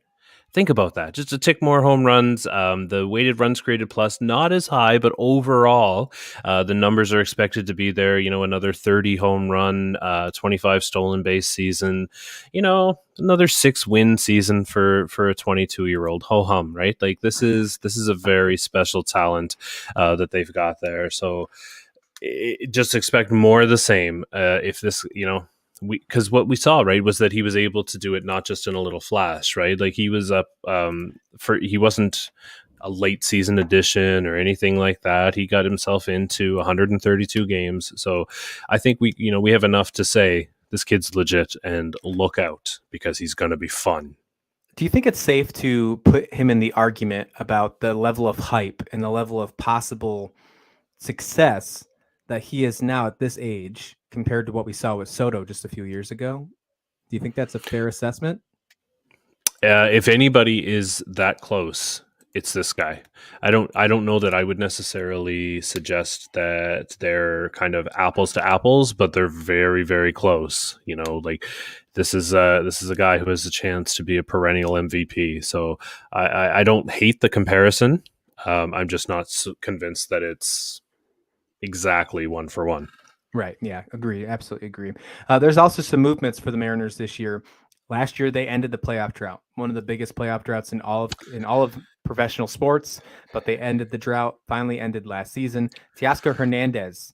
Think about that. Just a tick more home runs. The weighted runs created plus, not as high, but overall, the numbers are expected to be there. You know, another 30 home run, 25 stolen base season. You know, another 6-win season for a 22-year-old. Ho hum, right? Like, this is a very special talent that they've got there. So just expect more of the same. If this, you know. Because what we saw, right, was that he was able to do it not just in a little flash, right? Like, he was up he wasn't a late season addition or anything like that. He got himself into 132 games. So I think we have enough to say this kid's legit, and look out, because he's going to be fun. Do you think it's safe to put him in the argument about the level of hype and the level of possible success that he is now at this age compared to what we saw with Soto just a few years ago? Do you think that's a fair assessment? If anybody is that close, it's this guy. I don't know that I would necessarily suggest that they're kind of apples to apples, but they're very, very close. You know, like, this is a guy who has a chance to be a perennial MVP. So I don't hate the comparison. I'm just not convinced that it's exactly one for one. Right. Yeah. Agree. Absolutely agree. There's also some movements for the Mariners this year. Last year, they ended the playoff drought, one of the biggest playoff droughts in all of professional sports. But they ended the drought. Finally ended last season. Teoscar Hernandez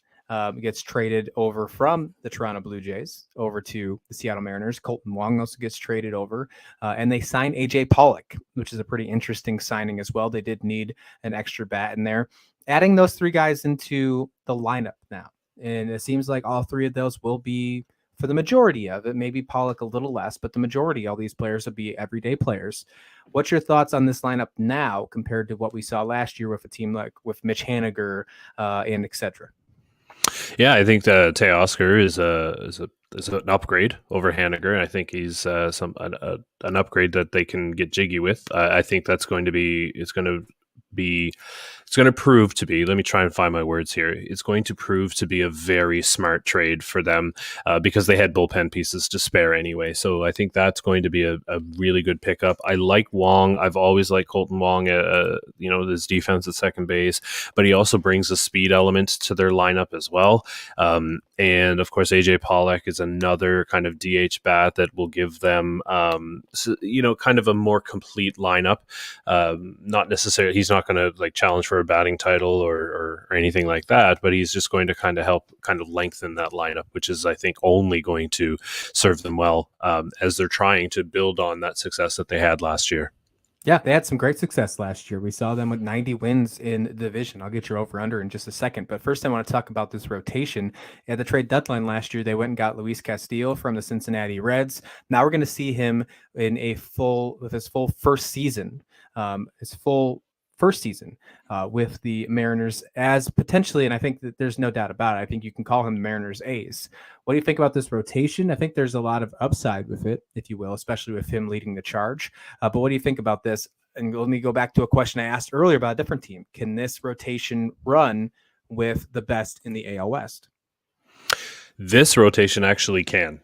gets traded over from the Toronto Blue Jays over to the Seattle Mariners. Colton Wong also gets traded over, and they sign AJ Pollock, which is a pretty interesting signing as well. They did need an extra bat in there. Adding those three guys into the lineup now, and it seems like all three of those will be, for the majority of it, maybe Pollock a little less, but the majority, all these players will be everyday players. What's your thoughts on this lineup now compared to what we saw last year with a team like with Mitch Haniger and et cetera? Yeah, I think that Teoscar is an upgrade over Haniger, and I think he's an upgrade that they can get jiggy with. I think that's going to be it's going to prove to be, let me try and find my words here. It's going to prove to be a very smart trade for them because they had bullpen pieces to spare anyway. So I think that's going to be a really good pickup. I like Wong. I've always liked Colton Wong, his defense at second base, but he also brings a speed element to their lineup as well. And of course, AJ Pollock is another kind of DH bat that will give them, kind of a more complete lineup. Not necessarily, he's not going to like challenge for a batting title or anything like that, but he's just going to kind of help kind of lengthen that lineup, which is, I think, only going to serve them well as they're trying to build on that success that they had last year. Yeah, they had some great success last year. We saw them with 90 wins in the division. I'll get your over-under in just a second. But first, I want to talk about this rotation. At the trade deadline last year, they went and got Luis Castillo from the Cincinnati Reds. Now we're going to see him with his full first season with the Mariners as potentially, and I think that there's no doubt about it, I think you can call him the Mariners ace. What do you think about this rotation? I think there's a lot of upside with it, if you will, especially with him leading the charge. But what do you think about this? And let me go back to a question I asked earlier about a different team. Can this rotation run with the best in the AL West? This rotation actually can.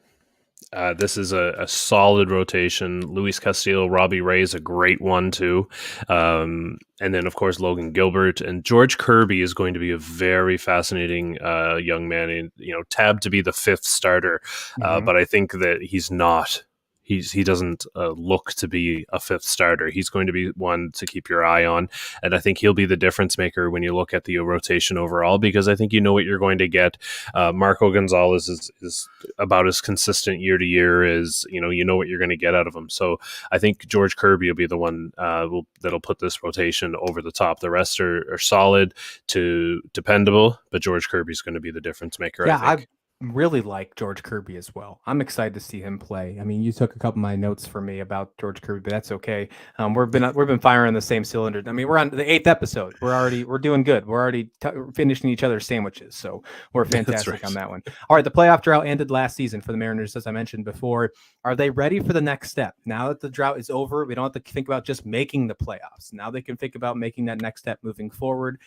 This is a solid rotation. Luis Castillo, Robbie Ray is a great one too. And then, of course, Logan Gilbert and George Kirby is going to be a very fascinating young man. And, tabbed to be the fifth starter. But I think that he's not. He doesn't look to be a fifth starter. He's going to be one to keep your eye on. And I think he'll be the difference maker when you look at the rotation overall, because I think you know what you're going to get. Marco Gonzalez is about as consistent year to year as, you know what you're going to get out of him. So I think George Kirby will be the one that'll put this rotation over the top. The rest are solid to dependable, but George Kirby's going to be the difference maker, Yeah, I think. Really like George Kirby as well. I'm excited to see him play. I mean, you took a couple of my notes for me about George Kirby, but that's okay. We've been firing the same cylinder. I mean, we're on the 8th episode. We're doing good. We're already finishing each other's sandwiches, so we're fantastic on that one. All right, the playoff drought ended last season for the Mariners, as I mentioned before. Are they ready for the next step? Now that the drought is over, we don't have to think about just making the playoffs. Now they can think about making that next step moving forward.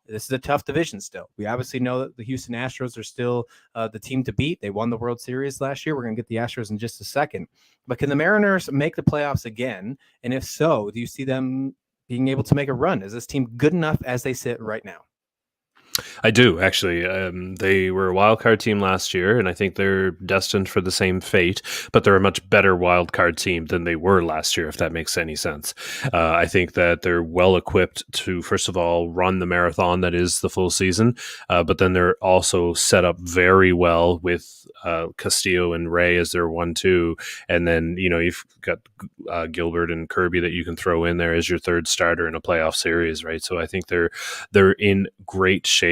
This is a tough division still. We obviously know that the Houston Astros are still the team to beat. They won the World Series last year. We're going to get the Astros in just a second. But can the Mariners make the playoffs again? And if so, do you see them being able to make a run? Is this team good enough as they sit right now? I do, actually. They were a wild card team last year, and I think they're destined for the same fate, but they're a much better wild card team than they were last year, if that makes any sense. I think that they're well equipped to, first of all, run the marathon that is the full season, but then they're also set up very well with Castillo and Ray as their 1-2, and then, you've got Gilbert and Kirby that you can throw in there as your third starter in a playoff series, right? So I think they're in great shape.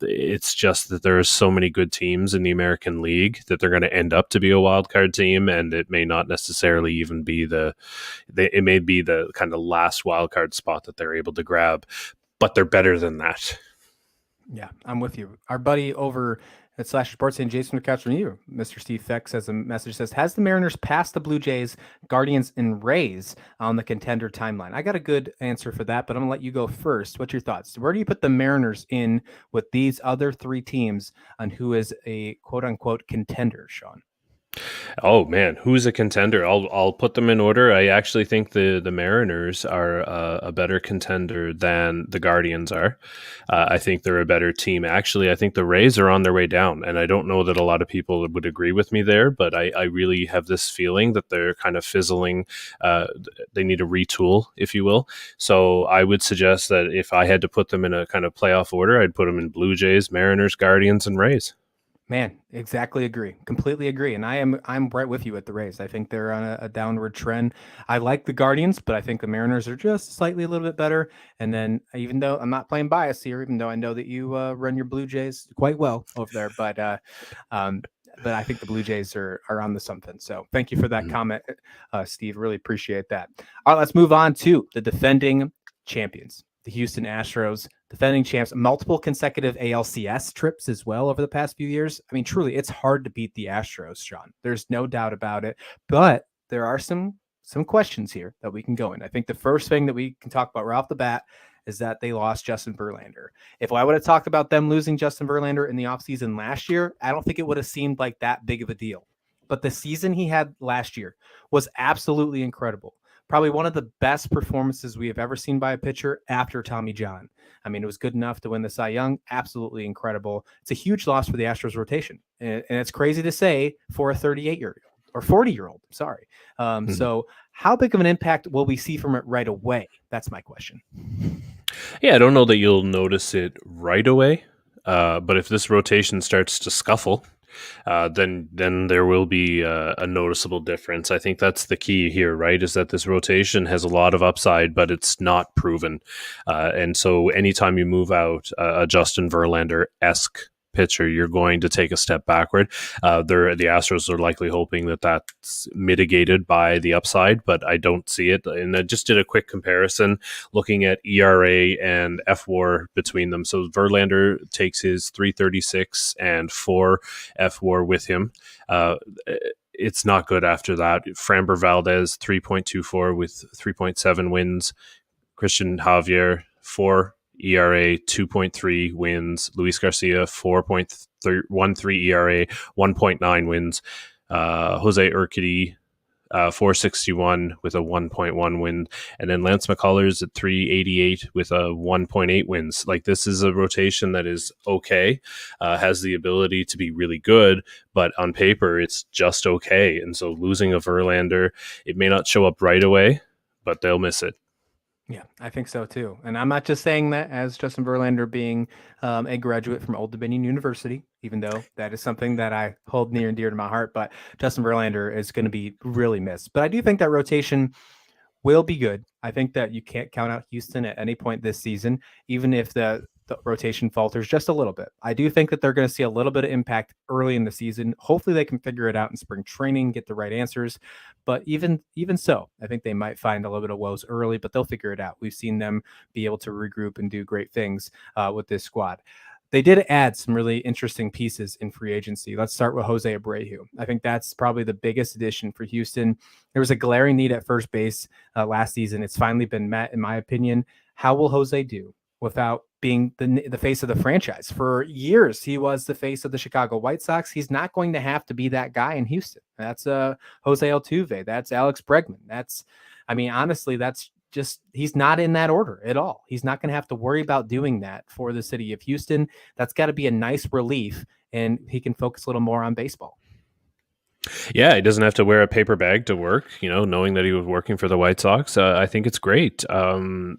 It's just that there are so many good teams in the American League that they're going to end up to be a wild card team, and it may not necessarily even be it may be the kind of last wild card spot that they're able to grab, but they're better than that. Yeah, I'm with you. Our buddy over at Slash Sports and Jason McCouch from you, Mr. Steve Feck, has a message that says, has the Mariners passed the Blue Jays, Guardians, and Rays on the contender timeline? I got a good answer for that, but I'm going to let you go first. What's your thoughts? Where do you put the Mariners in with these other three teams on who is a quote-unquote contender, Sean? Oh man, who's a contender? I'll put them in order. I actually think the Mariners are a better contender than the Guardians are. I think they're a better team. Actually, I think the Rays are on their way down, and I don't know that a lot of people would agree with me there, but I really have this feeling that they're kind of fizzling. Uh, they need a retool, if you will. So I would suggest that if I had to put them in a kind of playoff order, I'd put them in Blue Jays, Mariners, Guardians, and Rays. Man, exactly agree. Completely agree. And I'm right with you at the Rays. I think they're on a downward trend. I like the Guardians, but I think the Mariners are just slightly a little bit better. And then even though I'm not playing bias here, even though I know that you run your Blue Jays quite well over there, um, but I think the Blue Jays are on to something. So thank you for that Mhm. comment, Steve. Really appreciate that. All right, let's move on to the defending champions, the Houston Astros, defending champs, multiple consecutive ALCS trips as well over the past few years. I mean, truly, it's hard to beat the Astros, Sean. There's no doubt about it. But there are some questions here that we can go in. I think the first thing that we can talk about right off the bat is that they lost Justin Verlander. If I would have talked about them losing Justin Verlander in the offseason last year, I don't think it would have seemed like that big of a deal. But the season he had last year was absolutely incredible. Probably one of the best performances we have ever seen by a pitcher after Tommy John. I mean, it was good enough to win the Cy Young. Absolutely incredible. It's a huge loss for the Astros rotation. And it's crazy to say for a 38-year-old or 40-year-old. Sorry. Mhm. So how big of an impact will we see from it right away? That's my question. Yeah, I don't know that you'll notice it right away, but if this rotation starts to scuffle, then there will be a noticeable difference. I think that's the key here, right? Is that this rotation has a lot of upside, but it's not proven. And so, anytime you move out a Justin Verlander esque pitcher, you're going to take a step backward. The Astros are likely hoping that that's mitigated by the upside, but I don't see it. And I just did a quick comparison looking at ERA and FWAR between them. So Verlander takes his 336 and 4 FWAR with him. It's not good after that. Framber Valdez 3.24 with 3.7 wins. Christian Javier 4 ERA 2.3 wins. Luis Garcia 4.13 ERA 1.9 wins. Jose Urquidy 461 with a 1.1 win, and then Lance McCullers at 388 with a 1.8 wins. Like, this is a rotation that is okay, has the ability to be really good, but on paper it's just okay. And so losing a Verlander, it may not show up right away, but they'll miss it. Yeah, I think so too. And I'm not just saying that as Justin Verlander being a graduate from Old Dominion University, even though that is something that I hold near and dear to my heart. But Justin Verlander is going to be really missed. But I do think that rotation will be good. I think that you can't count out Houston at any point this season, even if the rotation falters just a little bit. I do think that they're going to see a little bit of impact early in the season. Hopefully they can figure it out in spring training, get the right answers. But even so, I think they might find a little bit of woes early, but they'll figure it out. We've seen them be able to regroup and do great things with this squad. They did add some really interesting pieces in free agency. Let's start with Jose Abreu. I think that's probably the biggest addition for Houston. There was a glaring need at first base last season. It's finally been met, in my opinion. How will Jose do without being the face of the franchise? For years, he was the face of the Chicago White Sox. He's not going to have to be that guy in Houston. That's Jose Altuve. That's Alex Bregman. I mean, honestly, that's just, he's not in that order at all. He's not going to have to worry about doing that for the city of Houston. That's got to be a nice relief, and he can focus a little more on baseball. Yeah, he doesn't have to wear a paper bag to work, knowing that he was working for the White Sox. I think it's great. No,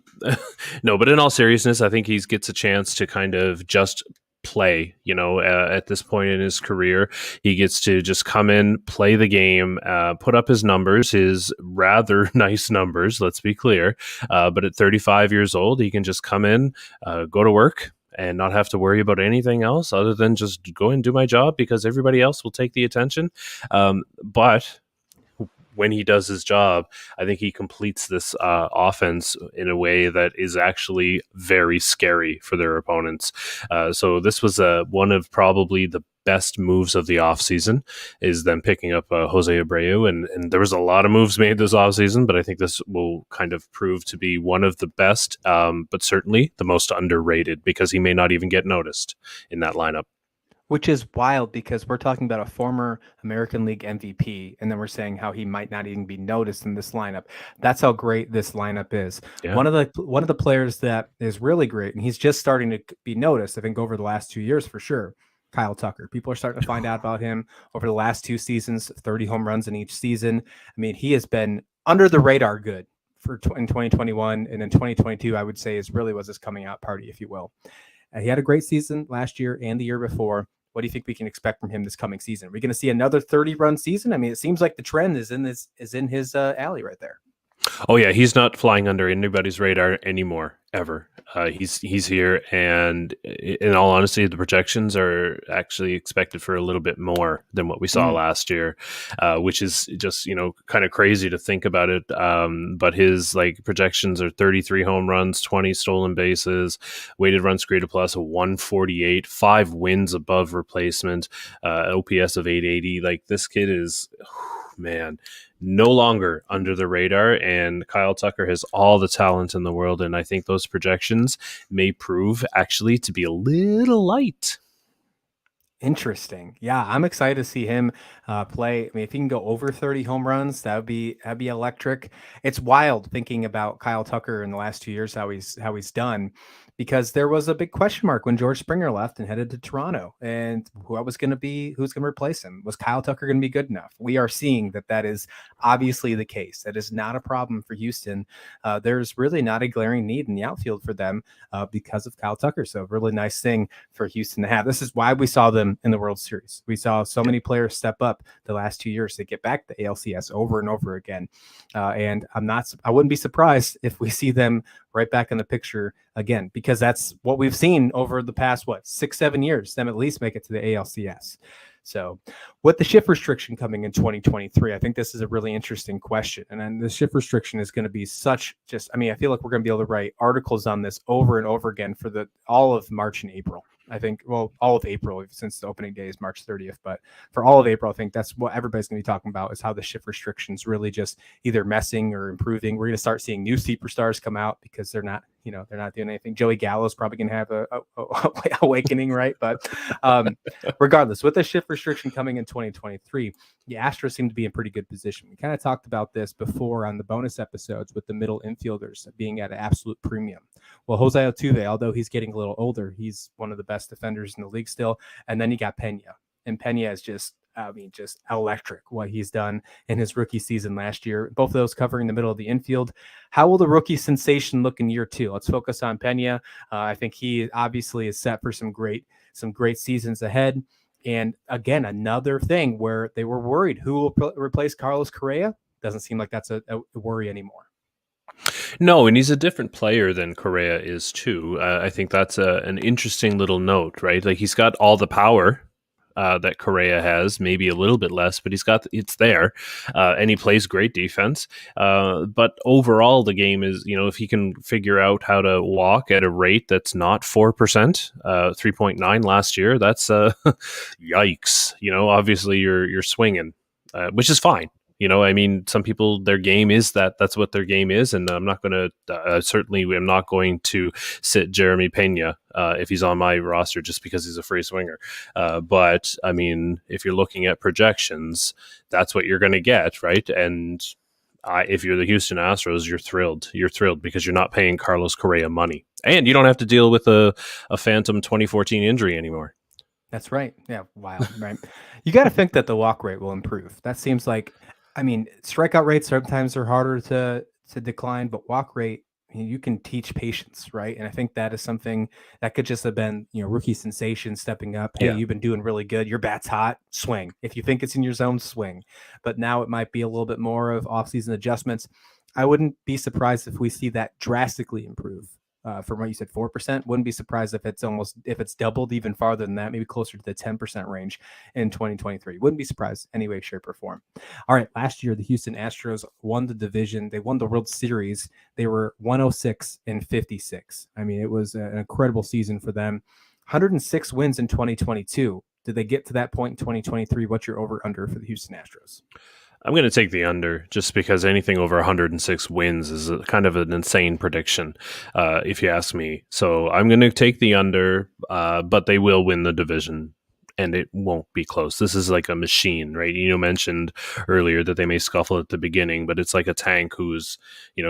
but in all seriousness, I think he gets a chance to kind of just play, at this point in his career. He gets to just come in, play the game, put up his numbers, his rather nice numbers, let's be clear. But at 35 years old, he can just come in, go to work, and not have to worry about anything else other than just go and do my job because everybody else will take the attention. But when he does his job, I think he completes this offense in a way that is actually very scary for their opponents. So this was one of probably the best moves of the offseason, is them picking up Jose Abreu. And there was a lot of moves made this offseason, but I think this will kind of prove to be one of the best, but certainly the most underrated, because he may not even get noticed in that lineup. Which is wild because we're talking about a former American League MVP, and then we're saying how he might not even be noticed in this lineup. That's how great this lineup is. Yeah. One of the players that is really great, and he's just starting to be noticed, I think, over the last 2 years for sure. Kyle Tucker. People are starting to find out about him over the last 2 seasons, 30 home runs in each season. I mean, he has been under the radar good in 2021, and in 2022, I would say was his coming out party, if you will. He had a great season last year and the year before. What do you think we can expect from him this coming season? Are we going to see another 30-run season? I mean, it seems like the trend is in his alley right there. Oh yeah, he's not flying under anybody's radar anymore, ever. He's here, and in all honesty, the projections are actually expected for a little bit more than what we saw last year, which is just kind of crazy to think about it. But his projections are 33 home runs, 20 stolen bases, weighted runs created plus of 148, 5 wins above replacement, OPS of 880. Like, this kid is, man, no longer under the radar, and Kyle Tucker has all the talent in the world, and I think those projections may prove actually to be a little light. Interesting. Yeah, I'm excited to see him play. I mean, if he can go over 30 home runs, that'd be electric. It's wild thinking about Kyle Tucker in the last 2 years, how he's done, because there was a big question mark when George Springer left and headed to Toronto, and who's going to replace him? Was Kyle Tucker going to be good enough? We are seeing that is obviously the case. That is not a problem for Houston. There's really not a glaring need in the outfield for them because of Kyle Tucker. So, really nice thing for Houston to have. This is why we saw them in the World Series. We saw so many players step up the last 2 years to get back to ALCS over and over again. And I wouldn't be surprised if we see them right back in the picture again, because that's what we've seen over the past, 6-7 years, them at least make it to the ALCS. So with the shift restriction coming in 2023, I think this is a really interesting question. And then the shift restriction is going to be I feel like we're going to be able to write articles on this over and over again for all of March and April. I think, all of April, since the opening day is March 30th. But for all of April, I think that's what everybody's going to be talking about, is how the shift restrictions really just either messing or improving. We're going to start seeing new superstars come out because they're not doing anything. Joey Gallo's probably going to have a awakening, right? But regardless, with the shift restriction coming in 2023, the Astros seem to be in pretty good position. We kind of talked about this before on the bonus episodes with the middle infielders being at an absolute premium. Well, Jose Altuve, although he's getting a little older, he's one of the best defenders in the league still. And then you got Pena. And Pena is just electric what he's done in his rookie season last year. Both of those covering the middle of the infield. How will the rookie sensation look in year 2? Let's focus on Pena. I think he obviously is set for some great seasons ahead. And again, another thing where they were worried who will replace Carlos Correa. Doesn't seem like that's a worry anymore. No, and he's a different player than Correa is too. I think that's an interesting little note, right? Like, he's got all the power that Correa has, maybe a little bit less, but it's there, and he plays great defense. But overall, the game is, if he can figure out how to walk at a rate that's not 4%, 3.9 last year, that's yikes. Obviously you're swinging, which is fine. Some people, their game is that's what their game is. And I'm not going to, certainly am not going to sit Jeremy Pena if he's on my roster just because he's a free swinger. But if you're looking at projections, that's what you're going to get, right? And if you're the Houston Astros, you're thrilled. You're thrilled because you're not paying Carlos Correa money. And you don't have to deal with a phantom 2014 injury anymore. That's right. Yeah, wild, right? You got to think that the walk rate will improve. That seems like, strikeout rates sometimes are harder to decline, but walk rate, you can teach patience, right? And I think that is something that could just have been, rookie sensation stepping up. Hey, You've been doing really good. Your bat's hot, swing. If you think it's in your zone, swing. But now it might be a little bit more of offseason adjustments. I wouldn't be surprised if we see that drastically improve. From what you said, 4%. Wouldn't be surprised if it's doubled even farther than that, maybe closer to the 10% range in 2023. Wouldn't be surprised any way, shape, or form. All right, last year the Houston Astros won the division. They won the World Series. They were 106-56. It was an incredible season for them. 106 wins in 2022. Did they get to that point in 2023? What's your over/under for the Houston Astros? I'm going to take the under just because anything over 106 wins is kind of an insane prediction, if you ask me. So I'm going to take the under, but they will win the division. and it won't be close. This is like a machine, right? You mentioned earlier that they may scuffle at the beginning, but it's like a tank who's,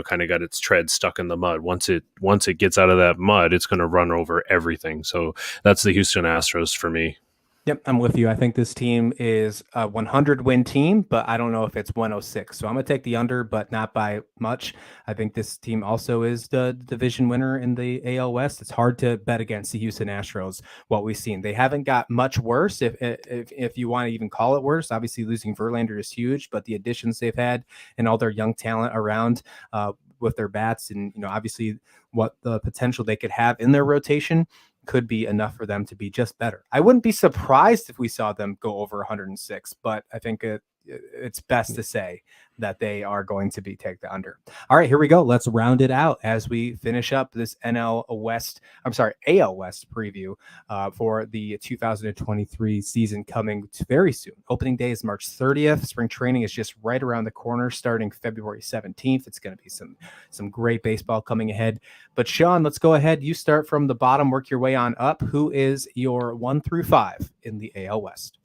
kind of got its tread stuck in the mud. Once it gets out of that mud, it's going to run over everything. So that's the Houston Astros for me. Yep, I'm with you. I think this team is a 100-win team, but I don't know if it's 106. So I'm going to take the under, but not by much. I think this team also is the division winner in the AL West. It's hard to bet against the Houston Astros, what we've seen. They haven't got much worse, if you want to even call it worse. Obviously, losing Verlander is huge, but the additions they've had and all their young talent around with their bats and, obviously what the potential they could have in their rotation could be enough for them to be just better. I wouldn't be surprised if we saw them go over 106, but I think it's best to say that they are going to take the under. All right, here we go. Let's round it out as we finish up this AL West preview for the 2023 season coming very soon. Opening day is March 30th. Spring training is just right around the corner, starting February 17th. It's going to be some great baseball coming ahead. But Sean, let's go ahead. You start from the bottom, work your way on up. Who is your 1 through 5 in the AL West?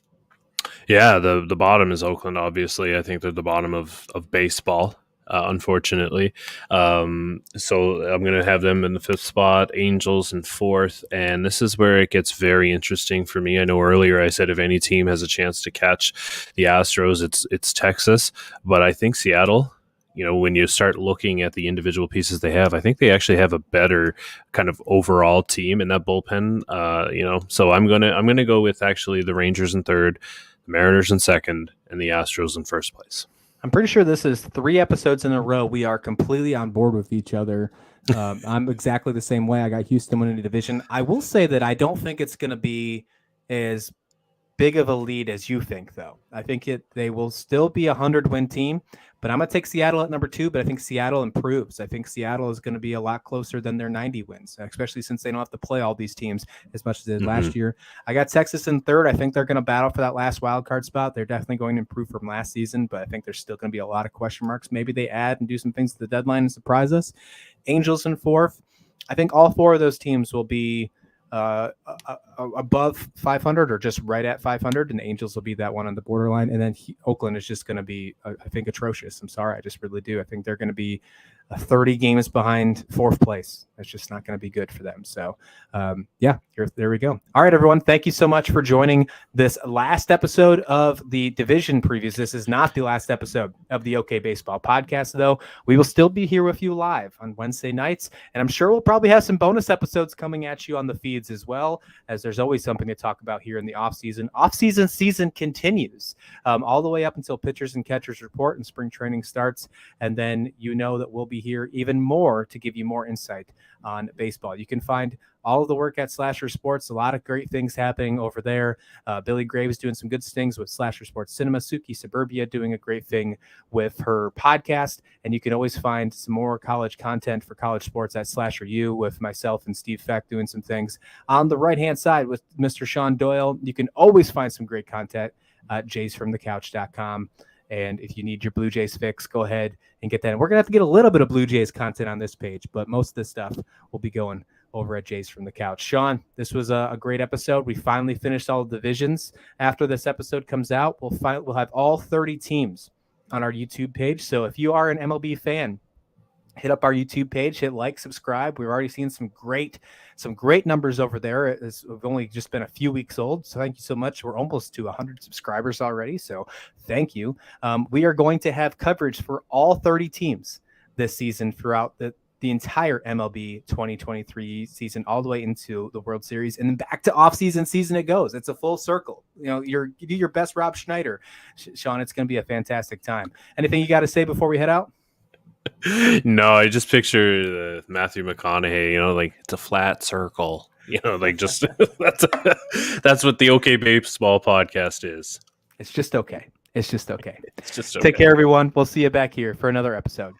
Yeah, the bottom is Oakland, obviously. I think they're the bottom of baseball, unfortunately. So I'm going to have them in the 5th spot, Angels in 4th. And this is where it gets very interesting for me. I know earlier I said if any team has a chance to catch the Astros, it's Texas. But I think Seattle, when you start looking at the individual pieces they have, I think they actually have a better kind of overall team in that bullpen. So I'm gonna go with actually the Rangers in 3rd, the Mariners in 2nd, and the Astros in 1st place. I'm pretty sure this is 3 episodes in a row we are completely on board with each other. I'm exactly the same way. I got Houston winning the division. I will say that I don't think it's going to be as big of a lead as you think, though. I think they will still be a 100-win team, but I'm going to take Seattle at number 2, but I think Seattle improves. I think Seattle is going to be a lot closer than their 90 wins, especially since they don't have to play all these teams as much as they did last year. I got Texas in 3rd. I think they're going to battle for that last wild card spot. They're definitely going to improve from last season, but I think there's still going to be a lot of question marks. Maybe they add and do some things at the deadline and surprise us. Angels in 4th. I think all 4 of those teams will be above 500 or just right at 500, and the Angels will be that one on the borderline. And then Oakland is just going to be, I think, atrocious. I'm sorry. I just really do. I think they're going to be 30 games behind 4th place. That's just not going to be good for them. So, there we go. All right, everyone. Thank you so much for joining this last episode of the division previews. This is not the last episode of the OK Baseball podcast, though. We will still be here with you live on Wednesday nights, and I'm sure we'll probably have some bonus episodes coming at you on the feeds as well, as there's always something to talk about here in the offseason. Off-season season continues all the way up until pitchers and catchers report and spring training starts, and then that we'll be here even more to give you more insight on baseball. You can find all of the work at Slasher Sports. A lot of great things happening over there. Billy Graves doing some good things with Slasher Sports Cinema. Suki Suburbia doing a great thing with her podcast. And you can always find some more college content for college sports at Slasher U with myself and Steve Feck doing some things. On the right-hand side with Mr. Sean Doyle, you can always find some great content at jaysfromthecouch.com. And if you need your Blue Jays fix, go ahead and get that. And we're going to have to get a little bit of Blue Jays content on this page, but most of this stuff will be going over at Jays from the Couch. Sean, this was a great episode. We finally finished all the divisions. After this episode comes out, we'll have all 30 teams on our YouTube page. So if you are an MLB fan, hit up our YouTube page, hit like, subscribe. We're already seeing some great numbers over there. We've only just been a few weeks old, so thank you so much. We're almost to 100 subscribers already, so thank you. We are going to have coverage for all 30 teams this season throughout the entire MLB 2023 season, all the way into the World Series, and then back to off-season it goes. It's a full circle. You do your best Rob Schneider, Sean. It's going to be a fantastic time. Anything you got to say before we head out? No, I just picture Matthew McConaughey, like it's a flat circle, just that's what the OK Baseball podcast is. It's just okay. It's just okay. It's just okay. Take care, everyone. We'll see you back here for another episode.